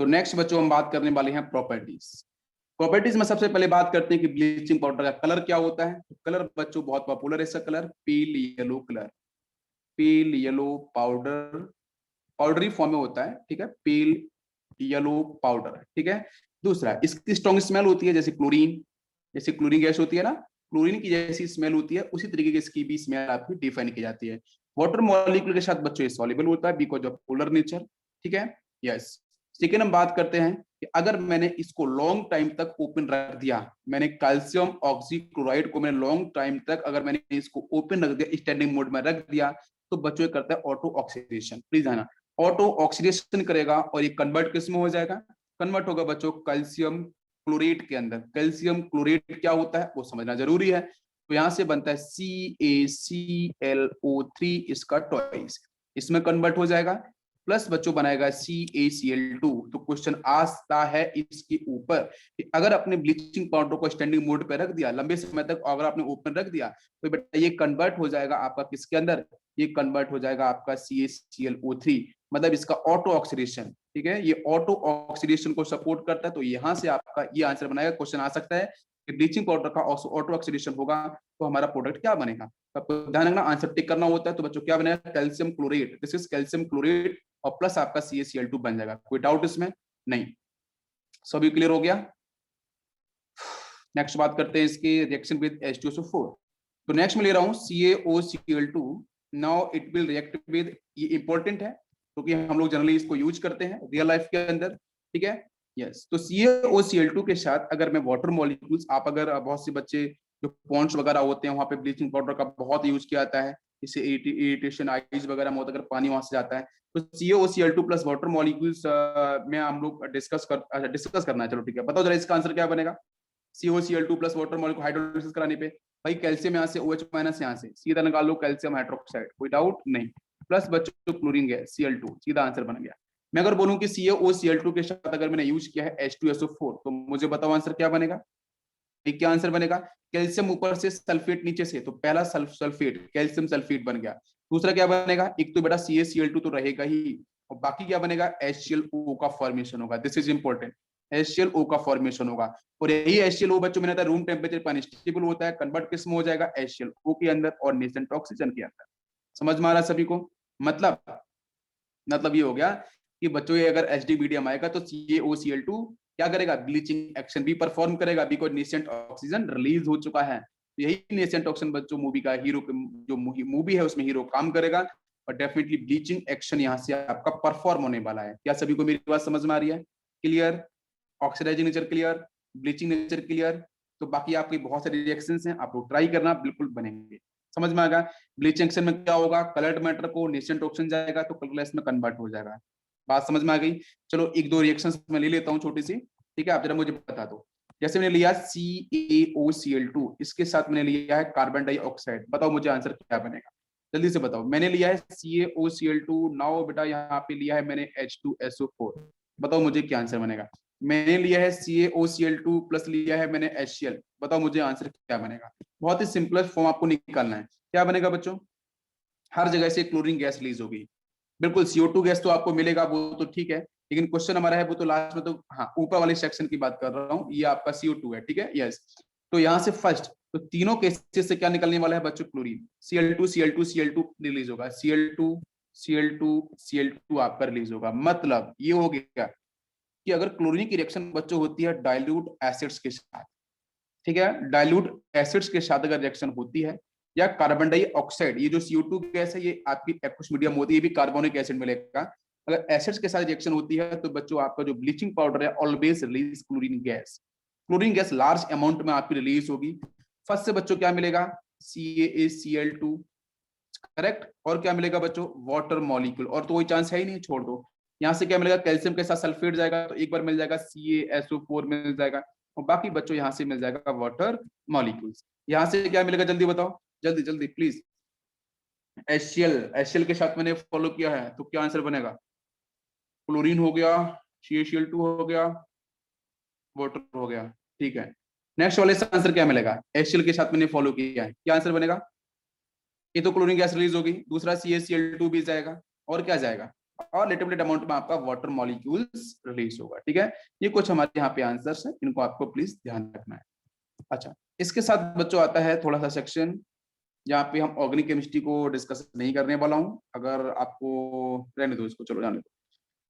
तो नेक्स्ट बच्चों हम बात करने वाले हैं प्रॉपर्टीज। प्रॉपर्टीज में सबसे पहले बात करते हैं कि ब्लीचिंग पाउडर का कलर क्या होता है। तो कलर बच्चों बहुत पॉपुलर है इसका कलर, पील येलो कलर, पील येलो पाउडर, पाउडरी फॉर्म में होता है, ठीक है, पील येलो पाउडर, ठीक है। दूसरा, इसकी स्ट्रॉन्ग स्मेल होती है, जैसे क्लोरीन, जैसे क्लोरीन गैस होती है ना, क्लोरीन की जैसी स्मेल होती है, उसी तरीके की इसकी भी स्मेल आपकी डिफाइन की जाती है। वाटर मॉलिक्यूल के साथ बच्चों ये सॉल्युबल होता है बिकॉज ऑफ पोलर नेचर, ठीक है, यस। सेकेंड हम बात करते हैं कि अगर मैंने इसको लॉन्ग टाइम तक ओपन रख दिया, मैंने कैल्शियम ऑक्सीक्लोराइड को मैंने लॉन्ग टाइम तक अगर मैंने इसको ओपन रख दिया, स्टैंडिंग मोड में रख दिया, तो बच्चों ये करता है ऑटो ऑक्सीडेशन। प्लीज है ना, ऑटो ऑक्सीडेशन करेगा और ये कन्वर्ट किस में हो जाएगा, कन्वर्ट होगा बच्चों कैल्शियम क्लोरेट के अंदर। कैल्शियम क्लोरेट क्या होता है वो समझना जरूरी है। तो यहां से बनता है CaClO3, इसका ट्वाइस इसमें कन्वर्ट हो जाएगा, प्लस बच्चों बनाएगा CaCl2। तो क्वेश्चन आता है इसके ऊपर कि अगर अपने ब्लीचिंग पाउडर को स्टैंडिंग मोड पे रख दिया लंबे समय तक, अगर आपने ओपन रख दिया, तो बेटा ये कन्वर्ट हो जाएगा आपका किसके अंदर, ये कन्वर्ट हो जाएगा आपका CaClO3, मतलब इसका ऑटो ऑक्सीडेशन, ठीक है, ये ऑटो ऑक्सीडेशन को सपोर्ट करता है। तो यहां से आपका ये आंसर बनाएगा। क्वेश्चन आ सकता है कि ब्लीचिंग पाउडर का ऑटो ऑक्सीडेशन होगा तो हमारा प्रोडक्ट क्या बनेगा। आपको ध्यान रखना, आंसर टिक करना होता है। तो बच्चों क्या बनेगा, calcium chlorate, this is calcium chlorate, और प्लस आपका CaCl2 बन जाएगा। कोई डाउट इसमें नहीं, सभी क्लियर हो गया। नेक्स्ट बात करते हैं इसकी रिएक्शन विद H2SO4। तो नेक्स्ट में ले रहा हूं CaOCl2। Now it will react with, ये इंपॉर्टेंट है क्योंकि हम लोग जनरली इसको यूज करते हैं रियल लाइफ के अंदर, ठीक है, यस। तो CaOCl2 के साथ अगर मैं वाटर मॉलिक्यूल्स, आप अगर बहुत से बच्चे जो पॉन्ड्स वगैरह होते हैं वहां पे ब्लीचिंग पाउडर का बहुत यूज किया जाता है, इससे इरिटेशन आइज वगैरह में होता है अगर पानी वहां से जाता है। तो CaOCl2 प्लस वाटर मॉलिक्यूल्स में हम लोग डिस्कस करना है। चलो ठीक है, बताओ जरा इसका आंसर क्या बनेगा। CaOCl2 plus water molecule hydrolysis कराने पे भाई कैल्शियम यहाँ से OH माइनस यहाँ से सीधा निकाल लो कैल्शियम हाइड्रोक्साइड, कोई डाउट नहीं, प्लस बच्चों क्लोरीन गैस Cl2, सीधा आंसर बन गया। मैं अगर बोलूं कि CaOCl2 के साथ अगर मैंने यूज किया है H2SO4, तो मुझे बताओ आंसर क्या बनेगा। क्या आंसर बनेगा, कैल्शियम ऊपर से सल्फेट नीचे से, तो पहला सल्फेट कैल्शियम सल्फेट बन गया। दूसरा क्या बनेगा, एक तो बेटा CaCl2 तो रहेगा ही, और बाकी क्या बनेगा, HClO का फॉर्मेशन होगा। दिस इज इंपॉर्टेंट, HClO का फॉर्मेशन होगा। और यही HClO बच्चों में रूम टेम्परेचर पर अनस्टेबल होता है, कन्वर्ट किस में हो जाएगा, HClO के अंदर और नेसेंट ऑक्सीजन के अंदर। समझ में आ रहा सभी को, मतलब ये हो गया कि बच्चों ये अगर HD मीडियम आएगा तो CaOCl2 क्या करेगा, ब्लीचिंग एक्शन भी परफॉर्म करेगा बिकॉज नेसेंट ऑक्सीजन रिलीज हो चुका है। यही नेसेंट ऑक्सीजन बच्चों मूवी का हीरो, जो मूवी है उसमें हीरो काम करेगा, और डेफिनेटली ब्लीचिंग एक्शन यहाँ से आपका परफॉर्म होने वाला है। क्या सभी को मेरी बात समझ में आ रही है, clear, oxidising nature clear, bleaching nature clear. तो बाकी आपकी बहुत सारी रिएक्शंस हैं, आप लोग ट्राई करना, बिल्कुल बनेंगे। समझ में आ गया, ब्लीचिंग एक्शन में क्या होगा, कलर्ड मैटर को नेसेंट ऑक्सीजन जाएगा तो कलरलेस में कन्वर्ट हो जाएगा। बात समझ में आ गई। चलो एक दो रिएक्शंस मैं ले लेता हूँ छोटी सी, ठीक है, आप जरा मुझे बता दो। जैसे मैंने लिया CaOCl2, इसके साथ मैंने लिया है कार्बन डाइऑक्साइड, बताओ मुझे आंसर क्या बनेगा, जल्दी से बताओ। मैंने लिया है CaOCl2, नाउ बेटा यहाँ पे लिया है मैंने H2SO4, बताओ मुझे क्या आंसर बनेगा। मैंने लिया है CaOCl2 प्लस लिया है मैंने HCl, बताओ मुझे आंसर क्या बनेगा। बहुत ही सिंपलेस्ट फॉर्म आपको निकालना है, क्या बनेगा बच्चों, हर जगह से क्लोरीन गैस रिलीज होगी, बिल्कुल CO2 गैस तो आपको मिलेगा, वो तो ठीक है, लेकिन क्वेश्चन हमारा है वो तो लास्ट में, तो हाँ ऊपर वाले सेक्शन की बात कर रहा हूँ, ये आपका CO2 है, ठीक है, यस। तो यहाँ से फर्स्ट, तो तीनों केसेस से क्या निकलने वाला है बच्चों, क्लोरीन, Cl2 रिलीज होगा, Cl2 आपका रिलीज होगा। मतलब ये हो गया कि अगर क्लोरीन की रिएक्शन बच्चों होती है डाइल्यूट एसिड्स के साथ, ठीक है, डाइल्यूट एसिड्स के साथ अगर रिएक्शन होती है, या कार्बन डाइऑक्साइड, ये जो CO2 गैस है ये आपकी एक्वस मीडियम होती है, ये भी कार्बोनिक एसिड मिलेगा, अगर एसिड्स के साथ रिएक्शन होती है तो बच्चों आपका जो ब्लीचिंग पाउडर है always release chlorine gas large amount में आपकी रिलीज होगी। फर्स्ट से बच्चों क्या मिलेगा, CaCl2, करेक्ट, और क्या मिलेगा बच्चों, वाटर मॉलिक्यूल, और तो कोई चांस है ही नहीं, छोड़ दो। यहाँ से क्या मिलेगा, कैल्शियम के साथ सल्फेट जाएगा तो एक बार मिल जाएगा CaSO4 मिल जाएगा, और बाकी बच्चों यहाँ से मिल जाएगा वाटर मॉलिक्यूल्स। यहाँ से क्या मिलेगा जल्दी बताओ, जल्दी जल्दी प्लीज। HCl के साथ मैंने फॉलो किया है तो क्या आंसर बनेगा, क्लोरीन हो गया, CaCl2 हो गया, वाटर हो गया, ठीक है। नेक्स्ट वाले से आंसर क्या मिलेगा, HCl के साथ मैंने फॉलो किया है, क्या आंसर बनेगा, ये तो क्लोरीन गैस रिलीज होगी, दूसरा CaCl2 भी जाएगा, और क्या जाएगा, और लिटिल बिट अमाउंट में आपका वाटर मॉलिक्यूल्स रिलीज होगा। ठीक है, ये कुछ हमारे यहाँ पे आंसर्स हैं, इनको आपको प्लीज ध्यान रखना है। अच्छा, इसके साथ बच्चों आता है थोड़ा सा सेक्शन जहाँ पे हम ऑर्गेनिक केमिस्ट्री को डिस्कस नहीं करने वाला हूँ, अगर आपको रहने दो इसको, चलो जाने दो।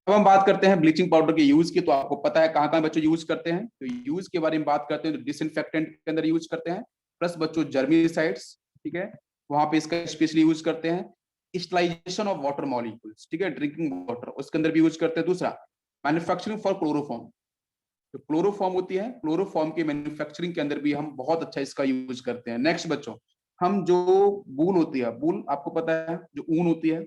अब हम बात करते हैं ब्लीचिंग पाउडर के यूज की। तो आपको पता है कहाँ कहाँ बच्चों यूज करते हैं, तो यूज के बारे में बात करते हैं तो डिसइंफेक्टेंट के अंदर यूज करते हैं, प्लस बच्चों जर्मिसाइड्स, ठीक है, वहां पे इसका स्पेशली यूज करते हैं। स्टलाइजेशन ऑफ वाटर मॉलिक्यूल्स, ठीक है, ड्रिंकिंग वाटर, उसके अंदर भी यूज करते हैं। दूसरा, मैन्युफैक्चरिंग फॉर क्लोरोफॉर्म, जो क्लोरोफॉर्म होती है, क्लोरोफॉर्म के मैन्युफैक्चरिंग के अंदर भी हम बहुत अच्छा इसका यूज करते हैं। नेक्स्ट बच्चों, हम जो वूल होती है, वूल आपको पता है जो ऊन होती है,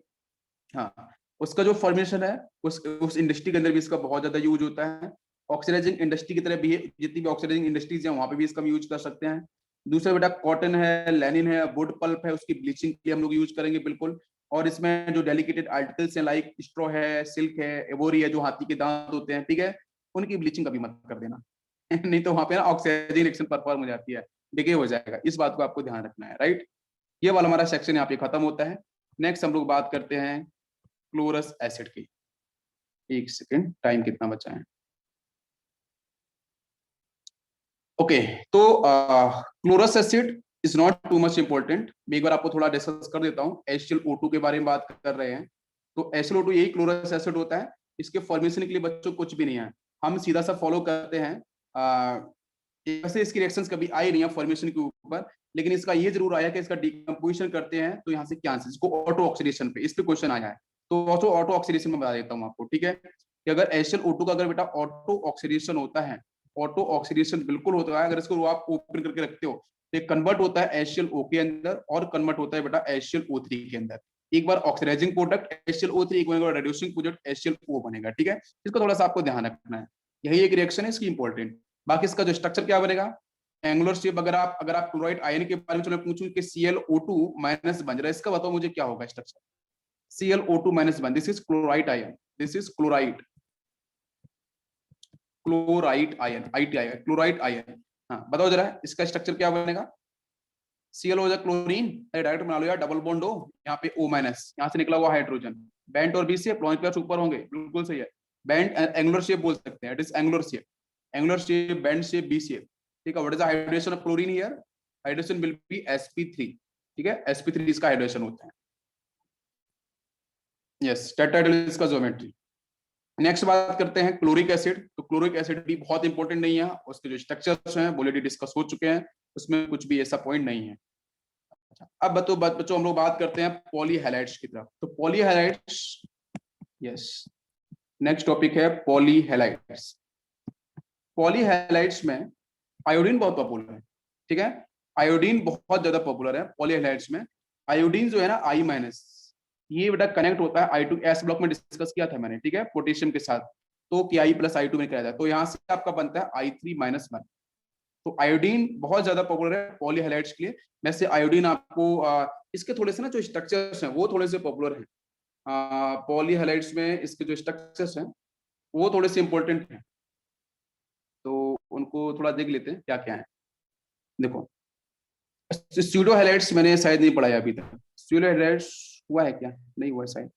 हाँ, उसका जो फॉर्मेशन है उस इंडस्ट्री के अंदर भी इसका बहुत ज्यादा यूज होता है। ऑक्सीडाइजिंग इंडस्ट्री की तरह भी जितनी भी ऑक्सीडाइजिंग इंडस्ट्रीज है वहां पे भी इसका हम यूज कर सकते हैं। दूसरा बेटा कॉटन है, लेनिन है, वुड पल्प है, उसकी ब्लीचिंग के लिए हम लोग यूज करेंगे बिल्कुल। और इसमें जो डेलिकेटेड आर्टिकल्स हैं लाइक स्ट्रॉ है, सिल्क है, एवोरी है, जो हाथी के दांत होते हैं, ठीक है, उनकी ब्लीचिंग कभी मत कर देना नहीं तो वहां पे ना ऑक्सीडाइजिंग रिएक्शन परफॉर्म हो जाती है, डिके हो जाएगा, इस बात को आपको ध्यान रखना है, राइट। ये वाला हमारा सेक्शन यहाँ पे खत्म होता है। नेक्स्ट हम लोग बात करते हैं क्लोरस एसिड की। एक सेकेंड, टाइम कितना बचा है। ओके, तो chlorous acid is not too much important, मैं एक बार आपको थोड़ा डिस्कस कर देता हूँ। HClO2 के बारे में बात कर रहे हैं, तो HClO2 यही क्लोरस एसिड होता है। इसके फॉर्मेशन के लिए बच्चों कुछ भी नहीं है, हम सीधा सा फॉलो करते हैं। वैसे इसकी रिएक्शंस कभी आई नहीं है फॉर्मेशन के ऊपर, लेकिन इसका ये जरूर आया कि इसका डिकम्पोजिशन करते हैं तो यहाँ से क्या आंसर, इसको ऑटो ऑक्सीडेशन पे, इस पे क्वेश्चन आया है। तो ऑटो ऑक्सीडेशन में बता देता हूँ आपको, ठीक है, कि अगर HClO2 का अगर बेटा ऑटो ऑक्सीडेशन होता है, ऑटो ऑक्सीडेशन बिल्कुल होता है, अगर इसको आप ओपन करके रखते हो तो कन्वर्ट होता है HClO के अंदर और कन्वर्ट होता है बेटा HClO3 के अंदर। एक बार ऑक्सीडाइजिंग प्रोडक्ट HClO3, एक बार रिड्यूसिंग प्रोडक्ट HClO बनेगा, ठीक है, इसको थोड़ा सा आपको ध्यान रखना है, यही एक रिएक्शन है इसकी इंपॉर्टेंट। बाकी इसका जो स्ट्रक्चर क्या बनेगा, एंगुलर शेप। अगर आप क्लोराइड आयन के बारे में चलो पूछूं कि ClO2 माइनस बन रहा है, इसका बताओ मुझे क्या होगा स्ट्रक्चर। ClO2 माइनस बन, this is chloride ion, this is chloride ion, IT ion, chloride ion. हाँ बताओ जरा इसका स्ट्रक्चर क्या बनेगा। Cl हो जाए क्लोरीन, डायरेक्ट बना लो यार, डबल बॉन्ड हो, यहाँ पे O माइनस, यहाँ से निकला हुआ हाइड्रोजन, बैंड और बी से प्लस ऊपर होंगे, बिल्कुल सही है। बैंड एंगुलर शेप बोल सकते हैं, it is angular shape, bent shape, B shape, ठीक है। What is the hydration of chlorine here, hydration will be sp3, ठीक है, sp3 इसका हाइड्रेशन होता है। यस, टेट्राहेड्रल इसका ज्योमेट्री। नेक्स्ट बात करते हैं क्लोरिक एसिड। तो क्लोरिक एसिड भी बहुत इंपॉर्टेंट नहीं है, उसके जो स्ट्रक्चर्स हैं ऑलरेडी डिस्कस हो चुके हैं, उसमें कुछ भी ऐसा पॉइंट नहीं है। अब बच्चों हम लोग बात करते हैं पॉलीहैलाइड्स की तरफ। तो पॉलीहैलाइड्स, यस, नेक्स्ट टॉपिक है पॉलीहैलाइड्स। पॉलीहैलाइड्स में आयोडीन बहुत पॉपुलर है, ठीक है, आयोडीन बहुत ज्यादा पॉपुलर है पॉलीहैलाइड्स में। आयोडीन जो है ना I माइनस, ये बेटा कनेक्ट होता है I2S ब्लॉक में डिस्कस किया था मैंने, ठीक है, पोटेशियम के साथ, तो Ki प्लस I2 में किया जाता है, तो यहाँ से आपका बनता है I3-1। तो आयोडीन बहुत ज्यादा पॉपुलर है पॉलीहैलाइड्स के लिए। वैसे आयोडीन आपको इसके थोड़े से ना जो स्ट्रक्चर्स हैं वो थोड़े से पॉपुलर हैं, पॉलीहैलाइड्स में इसके जो स्ट्रक्चर्स हैं वो थोड़े से इंपॉर्टेंट हैं, तो उनको थोड़ा देख लेते हैं क्या क्या है। देखो, स्यूडो हैलाइड्स मैंने शायद नहीं पढ़ाया अभी तक, स्यूडो हैलाइड्स हुआ है क्या, नहीं हुआ है शायद,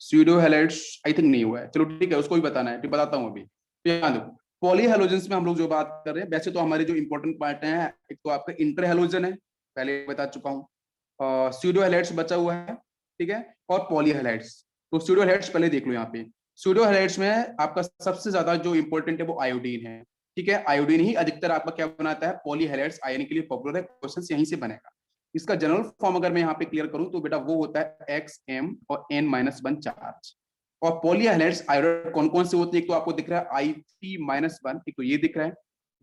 स्यूडो हैलाइड्स आई थिंक नहीं हुआ है, चलो ठीक है, उसको भी बताना है, बताता हूँ अभी। तो यहाँ देखो, पॉलीहैलोजेंस में हम लोग जो बात कर रहे हैं, वैसे तो हमारे जो इंपॉर्टेंट पार्ट है, एक तो आपका इंटरहैलोजन है, पहले बता चुका हूँ, स्यूडो हैलाइड्स बचा हुआ है, ठीक है, और पॉलीहैलाइड्स। तो स्यूडो हैलाइड्स पहले देख लो, यहाँ पे स्यूडो हैलाइड्स में आपका सबसे ज्यादा जो इंपॉर्टेंट है वो आयोडीन है, ठीक है, आयोडीन ही अधिकतर आपका क्या बनाता है, पॉलीहैलाइड्स आयन के लिए पॉपुलर है, क्वेश्चन यहीं से बनेगा। इसका जनरल फॉर्म अगर मैं यहाँ पे क्लियर करूं तो बेटा वो होता है XM और N-1 चार्ज। और पॉलीहैलाइड्स आयोडाइड कौन कौन से होते हैं, एक तो आपको दिख रहा है I3-1, एक तो ये दिख रहा है,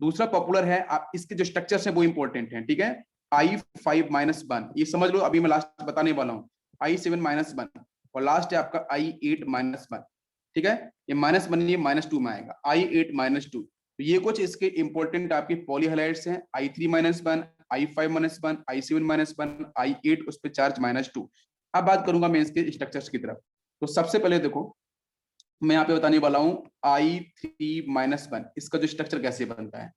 दूसरा पॉपुलर है, आप इसके जो स्ट्रक्चर्स हैं वो इंपॉर्टेंट हैं, ठीक है, I5-1, ये समझ लो, अभी मैं लास्ट बताने वाला हूँ, I7-1, और लास्ट है आपका I8-1, ठीक है, ये -1 ये -2 में आएगा, I8-2। तो ये कुछ इसके इंपॉर्टेंट आपके पॉलीहैलाइड्स हैं, I3-1, I5-1, I7-1, I8 उस पर चार्ज -2। अब बात करूंगा मैं इसके स्ट्रक्चर्स की तरफ। तो सबसे पहले देखो, मैं यहाँ पे बताने वाला हूँ I3-1, इसका जो स्ट्रक्चर कैसे बनता है।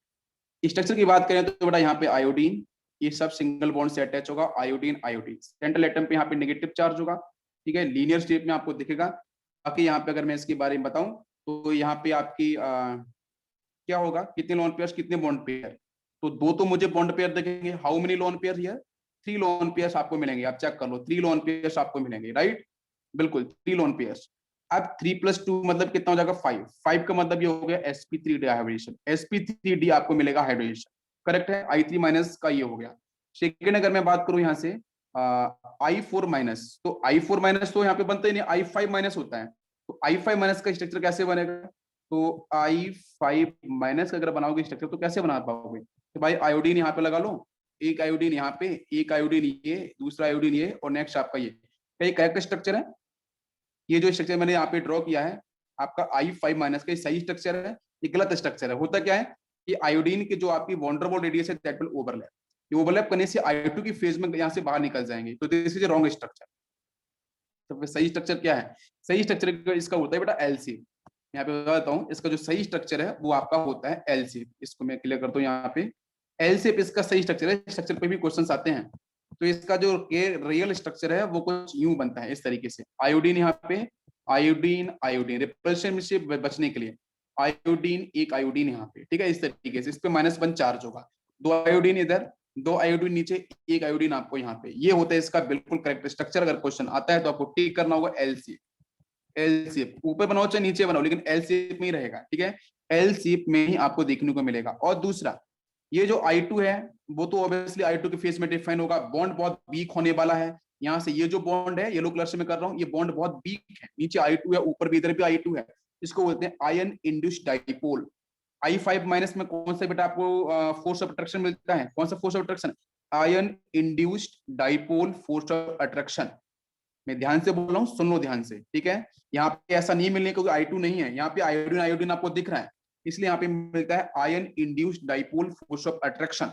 स्ट्रक्चर की बात करें तो बेटा यहाँ पे आयोडीन, ये सब सिंगल बॉन्ड से अटैच होगा, आयोडीन आयोडीन, सेंट्रल एटम पे यहाँ पे नेगेटिव चार्ज होगा, ठीक है, लीनियर शेप में आपको दिखेगा। बाकी यहाँ पे अगर मैं इसके बारे में बताऊं तो यहाँ पे आपकी क्या होगा, कितने लोन पेयर्स, कितने बॉन्ड पेयर, तो दो तो मुझे बॉन्ड पेयर दिखेंगे। How many lone pair here, 3 lone pairs आपको मिलेंगे। आप चेक कर लो, 3 लोन पेयर्स आपको मिलेंगे, राइट, बिल्कुल 3 लोन पेयर्स। अब 3+2 मतलब कितना हो जाएगा 5, 5 का मतलब ये हो गया sp3 हाइब्रिडेशन, sp3d आपको मिलेगा हाइब्रिडेशन, करेक्ट है। I3 माइनस का ये हो गया। सेकेंड अगर मैं बात करूं यहाँ से I4 माइनस, तो I4 माइनस तो यहाँ पे बनता ही नहीं, I5 माइनस होता है। तो I5 माइनस का स्ट्रक्चर कैसे बनेगा, तो I5 माइनस का अगर बनाओगे स्ट्रक्चर तो कैसे बना पाओगे, तो भाई आयोडीन यहाँ पे लगा लो, एक आयोडीन यहाँ पे, एक आयोडीन ये, दूसरा आयोडीन ये, और नेक्स्ट आपका ये, क्या ये करेक्ट स्ट्रक्चर है। ये जो स्ट्रक्चर मैंने यहाँ पे ड्रॉ किया है आपका I5 माइनस का, सही स्ट्रक्चर है, ये गलत स्ट्रक्चर है। होता क्या है कि आयोडीन के जो आपकी वॉन्डरवॉल रेडियस है दैट विल ओवरलैप, ये ओवरलैप करने से I2 की फेज में यहाँ से बाहर निकल जाएंगे, तो this is a wrong structure. तो फिर सही स्ट्रक्चर क्या है, सही स्ट्रक्चर इसका होता है बेटा एल शेप। यहाँ पे बताता हूँ, इसका जो सही स्ट्रक्चर है वो आपका होता है एल शेप। इसको मैं क्लियर करता हूँ, यहाँ पे एल शेप इसका सही स्ट्रक्चर है। स्ट्रक्चर पे भी क्वेश्चन आते हैं, तो इसका जो रियल स्ट्रक्चर है वो कुछ यूं बनता है इस तरीके से। आयोडीन यहाँ पे, आयोडीन आयोडीन रिपल्शन से बचने के लिए आयोडीन, एक आयोडीन यहाँ पे, ठीक है, इस तरीके से। इस पे -1 चार्ज होगा, 2 आयोडीन इधर, 2 आयोडीन नीचे, एक आयोडीन आपको यहाँ पे। ये होता है इसका बिल्कुल करेक्ट स्ट्रक्चर। अगर क्वेश्चन आता है तो आपको टिक करना होगा एल शेप। एल शेप ऊपर बनाओ चाहे नीचे बनाओ, लेकिन एल शेप में ही रहेगा, ठीक है, एल शेप में ही आपको देखने को मिलेगा। और दूसरा, ये जो I2 है वो तो ऑब्वियसली I2 के फेस में डिफाइन होगा, बॉन्ड बहुत वीक होने वाला है। यहाँ से ये जो बॉन्ड है येलो कलर से मैं कर रहा हूँ, ये बॉन्ड बहुत वीक है, नीचे I2 है, ऊपर भी, इधर भी I2 है। इसको बोलते हैं ion induced dipole. I5 minus में कौन सा बेटा आपको फोर्स ऑफ अट्रैक्शन मिलता है, कौन सा force of attraction, ion induced dipole force of attraction. मैं ध्यान से बोल रहा हूँ, सुन लो ध्यान से, ठीक है। यहाँ पे ऐसा नहीं मिलने क्योंकि I2 नहीं है, यहाँ पे आयोडीन आयोडीन आपको दिख रहा है, इसलिए यहाँ पे मिलता है ion induced dipole force of attraction.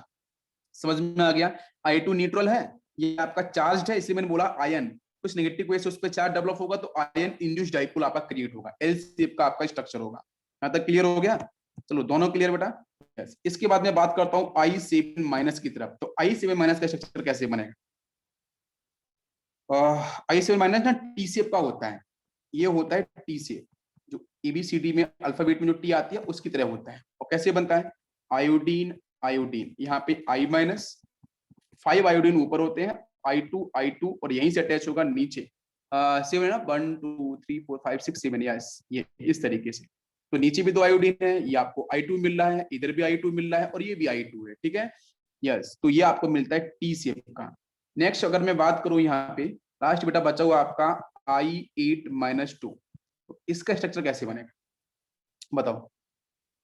समझ में आ गया। I2 न्यूट्रल है, ये आपका चार्ज है, इसलिए मैंने बोला आयन, कुछ नेगेटिव वे से उस पर चार्ज डेवलप होगा तो आयन इंड्यूस्ड डाइपोल आपका क्रिएट होगा, एल शेप का आपका स्ट्रक्चर होगा। यहाँ तक क्लियर हो गया, चलो दोनों क्लियर बेटा। yes. इसके बाद मैं बात करता हूँ I7 माइनस की तरफ। तो I7 माइनस का स्ट्रक्चर कैसे बनेगा, I7 माइनस ना टी शेप का होता है, ये होता है टी शेप, जो ABCD में अल्फाबेट में जो टी आती है उसकी तरह होता है। और कैसे बनता है, आयोडीन आयोडीन, यहाँ पे I माइनस, 5 आयोडीन ऊपर होते हैं, I2 और यहीं से अटैच होगा नीचे 7 है ना, 1 2 3 4 5 6 7, यस, ये इस तरीके से। तो नीचे भी 2 आयोडीन है, ये आपको I2 मिल रहा है, इधर भी I2 मिल रहा है, और ये भी I2 है, ठीक है, यस। तो ये आपको मिलता है टी शेप का। नेक्स्ट अगर मैं बात करूं यहाँ पे, लास्ट बेटा बचा हुआ आपका I8 माइनस 2, तो इसका स्ट्रक्चर कैसे बनेगा बताओ।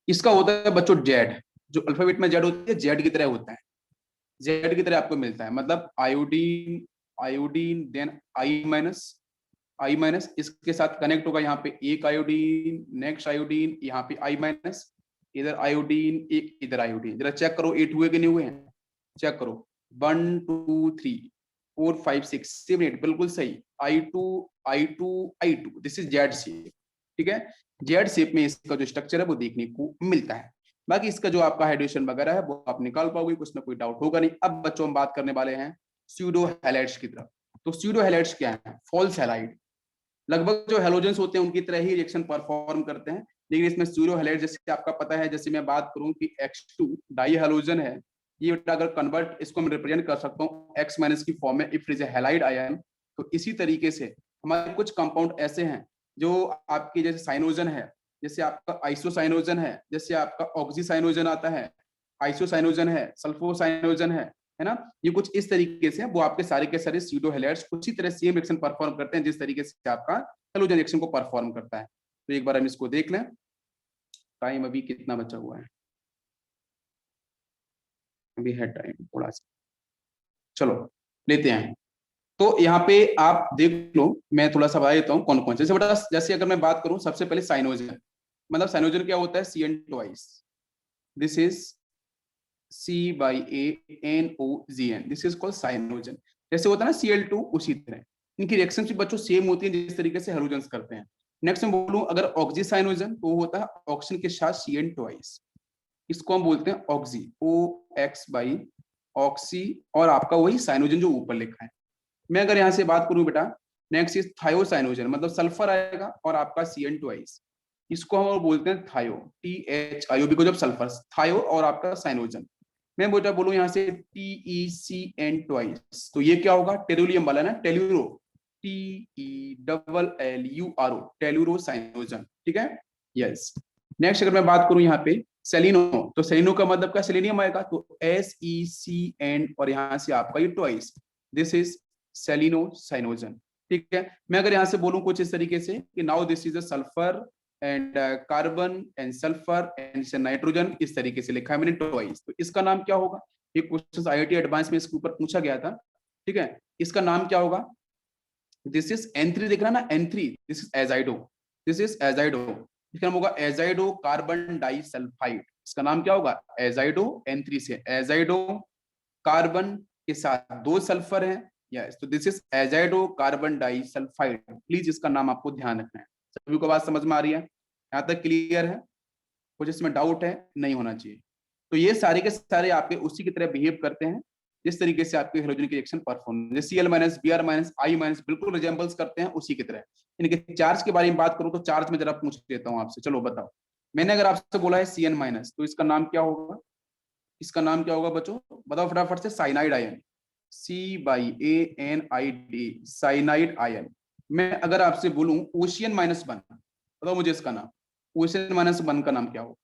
इसका होता है बच्चों जेड, जो अल्फाबेट में जेड होती है जेड की तरह होता है, जेड की तरह आपको मिलता है, मतलब iodine iodine then I minus, इसके साथ कनेक्ट होगा यहाँ पे एक आयोडीन, नेक्स्ट आयोडीन, यहाँ पे I माइनस, इधर आयोडीन, एक इधर आयोडीन। जरा चेक करो 8 हुए कि नहीं हुए हैं, चेक करो, 1 2 3 4 5 6 7 8, बिल्कुल सही, I2 this is Z shape, ठीक है। जेड शेप में इसका जो स्ट्रक्चर है वो देखने को मिलता है। बाकी इसका जो आपका हाइड्रेशन वगैरह है वो आप निकाल पाओगे, उसमें कोई डाउट होगा नहीं। अब बच्चों हम बात करने वाले हैं स्यूडो हैलाइड्स की तरफ। तो स्यूडो हैलाइड्स क्या है, फॉल्स हैलाइड, लगभग जो हेलोजेंस होते हैं उनकी तरह ही रिएक्शन परफॉर्म करते हैं, लेकिन इसमें स्यूडो हैलाइड जैसे आपका पता है, जैसे मैं बात करूं कि X2 डाई हेलोजन है, ये अगर कन्वर्ट इसको मैं रिप्रेजेंट कर सकता हूँ X माइनस की फॉर्म में, if is a halide ion. तो इसी तरीके से हमारे कुछ कंपाउंड ऐसे हैं जो आपकी जैसे साइनोजन है, जैसे आपका आइसोसाइनोजन है, जैसे आपका ऑक्सीसाइनोजन आता है, आइसोसाइनोजन है, सल्फोसाइनोजन है ना, ये कुछ इस तरीके से वो आपके सारे के सारे स्यूडो हैलाइड्स उसी तरह सेम रिएक्शन परफॉर्म करते हैं जिस तरीके से आपका हैलोजन रिएक्शन को परफॉर्म करता है। तो एक बार हम इसको देख लें, टाइम अभी कितना बचा हुआ है, अभी है टाइम थोड़ा सा, चलो लेते हैं। तो यहाँ पे आप देख लो, मैं थोड़ा सा बता देता हूँ कौन कौन से, जैसे बेटा जैसे अगर मैं बात करूँ सबसे पहले साइनोजन, मतलब साइनोजन क्या होता है, CN twice, this is C/A NOGN, this is called Cyanogen. जैसे होता है ना Cl2, उसी तरह इनकी रिएक्शन भी बच्चों सेम होती है जिस तरीके से हेलोजेंस करते हैं। नेक्स्ट मैं बोलूं अगर ऑक्सीसाइनोजन, तो होता है ऑक्सीजन के साथ CN ट्वाइस, इसको हम बोलते हैं ऑक्सी, OX ऑक्सी, और आपका वही साइनोजन जो ऊपर लिखा है। मैं अगर यहाँ से बात करूं बेटा नेक्स्ट इज थायोसाइनोजन, मतलब सल्फर आएगा और आपका CN ट्वाइस, इसको हम बोलते हैं थायो, THIO, बिकॉज ऑफ सल्फर, थायो और आपका साइनोजन। मैं बेटा बोलूं यहाँ से TECN ट्वाइस, तो ये क्या होगा, टेरुलियम वाला ना, टेल्यूरो, TELLURO, टेल्यूरोसाइनोजन, ठीक है, यस। नेक्स्ट अगर मैं बात करूं यहाँ पे सेलिनो, तो सेलिनो का मतलब क्या, सेलेनियम आएगा, तो SECN और यहाँ से आपका ये ट्वाइस, दिस इज सेलिनोसाइनोजन, ठीक है। मैं अगर यहाँ से बोलूं कुछ इस तरीके से कि now this is a sulphur and carbon and sulphur and nitrogen, इस तरीके से लिखा है मैंने ट्वाइस, तो इसका नाम क्या होगा, ये क्वेश्चन IIT एडवांस में इसके ऊपर पूछा गया था, ठीक है। इसका नाम क्या होगा, दिस इज N3, दिख रहा ना N3, this is azido, this is azido, इसका नाम होगा एजाइडो कार्बन डाइसल्फाइड, इसका नाम क्या होगा एजाइडो, N3 से एजाइडो, कार्बन के साथ 2 सल्फर है, यस, तो this is azido carbon disulphide, please इसका नाम आपको ध्यान रखना है। सभी को बात समझ में आ रही है, यहाँ तक क्लियर है, कुछ इसमें डाउट है, नहीं होना चाहिए। तो ये सारे के सारे आपके उसी की तरह बिहेव करते हैं जिस तरीके से आपके हेलोजेनिक रिएक्शन परफॉर्म, जैसे Cl-, Br-, I- बिल्कुल रिजेंबल्स करते हैं उसी की तरह। इनके चार्ज के बारे में बात करूं तो चार्ज में जरा पूछ लेता हूं आपसे, चलो बताओ, मैंने अगर आपसे बोला है Cn-, तो इसका नाम क्या होगा, इसका नाम क्या होगा बच्चों, बताओ फटाफट से, cyanide ion, CYANID, cyanide ion. मैं अगर आपसे बोलूं ओशियन -1, बताओ मुझे इसका नाम, ओशियन -1 का नाम क्या होगा,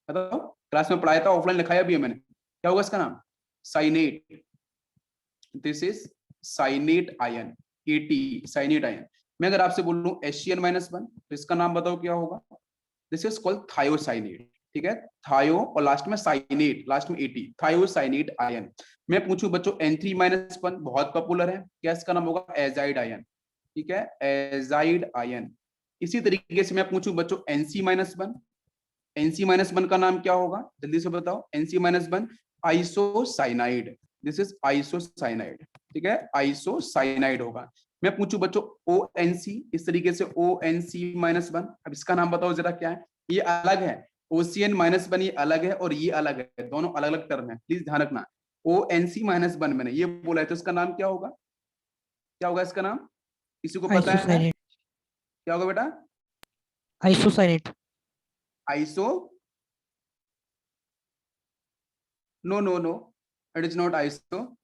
बताओ, क्लास में पढ़ाया था, ऑफलाइन लिखाया भी है मैंने, क्या होगा इसका नाम, cyanate, this is cyanate ion, AT, cyanate ion. मैं अगर आपसे बोलूं HCN-1, तो इसका नाम बताओ क्या होगा, दिस इज कॉल्ड थायोसाइनेट, ठीक है, थायो और लास्ट में साइनेट, लास्ट में AT, थायोसाइनेट आयन। मैं पूछूं बच्चों N3-1, बहुत पॉपुलर है, क्या इसका नाम होगा, एजाइड आयन, ठीक है, एजाइड आयन। इसी तरीके से मैं पूछूं बच्चों NC-1, NC-1 का नाम क्या होगा, जल्दी से बताओ, NC-1 isocyanide, this is isocyanide, ठीक है, आइसोसाइनाइड होगा। मैं पूछूं बच्चों ONC, इस तरीके से ONC-1, अब इसका नाम बताओ जरा क्या है, ये अलग है, OCN-1 ये अलग है और ये अलग है, दोनों अलग अलग टर्म है, प्लीज ध्यान रखना। ONC-1 मैंने ये बोला है, तो इसका नाम क्या होगा, क्या होगा इसका नाम, किसी को पता है,
आइसोसाइनेट,
क्या होगा बेटा,
isocyanate,
iso, no no no, it is not iso,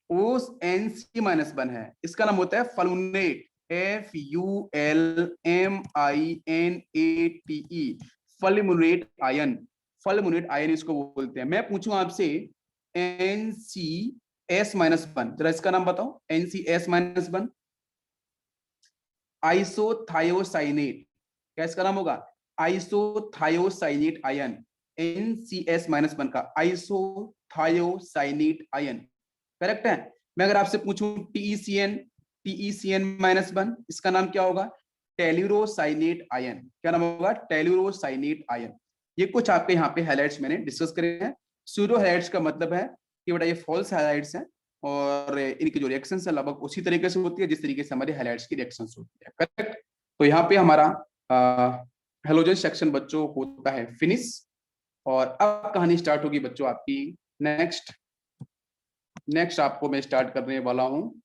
ONC-1 है, इसका नाम होता है fulminate, FULMINATE, fulminate ion, fulminate ion इसको बोलते हैं। मैं पूछूं आपसे NCS-1, जरा इसका नाम बताओ, NCS-1, आइसोथायोसाइनेट, क्या इसका नाम होगा, आइसोथायोसाइनेट आयन, NCS-1 का आइसोथायोसाइनेट आयन, करेक्ट है। मैं अगर आपसे पूछूं TECN-1, इसका नाम क्या होगा, टेल्यूरोसाइनेट आयन, क्या नाम होगा, टेल्यूरोसाइनेट आयन। ये कुछ आपके यहाँ पे हाइलाइट्स मैंने डिस्कस करे हैं। सूडो हाइलाइट्स का मतलब है कि बेटा ये फॉल्स हाइलाइट्स हैं और इनकी जो रिएक्शन है लगभग उसी तरीके से होती है जिस तरीके से हमारे हाइलाइट्स की रिएक्शन होती है, करेक्ट। तो यहाँ पे हमारा हेलोजन सेक्शन बच्चों होता है फिनिश, और अब कहानी स्टार्ट होगी बच्चों आपकी नेक्स्ट आपको मैं स्टार्ट करने वाला हूं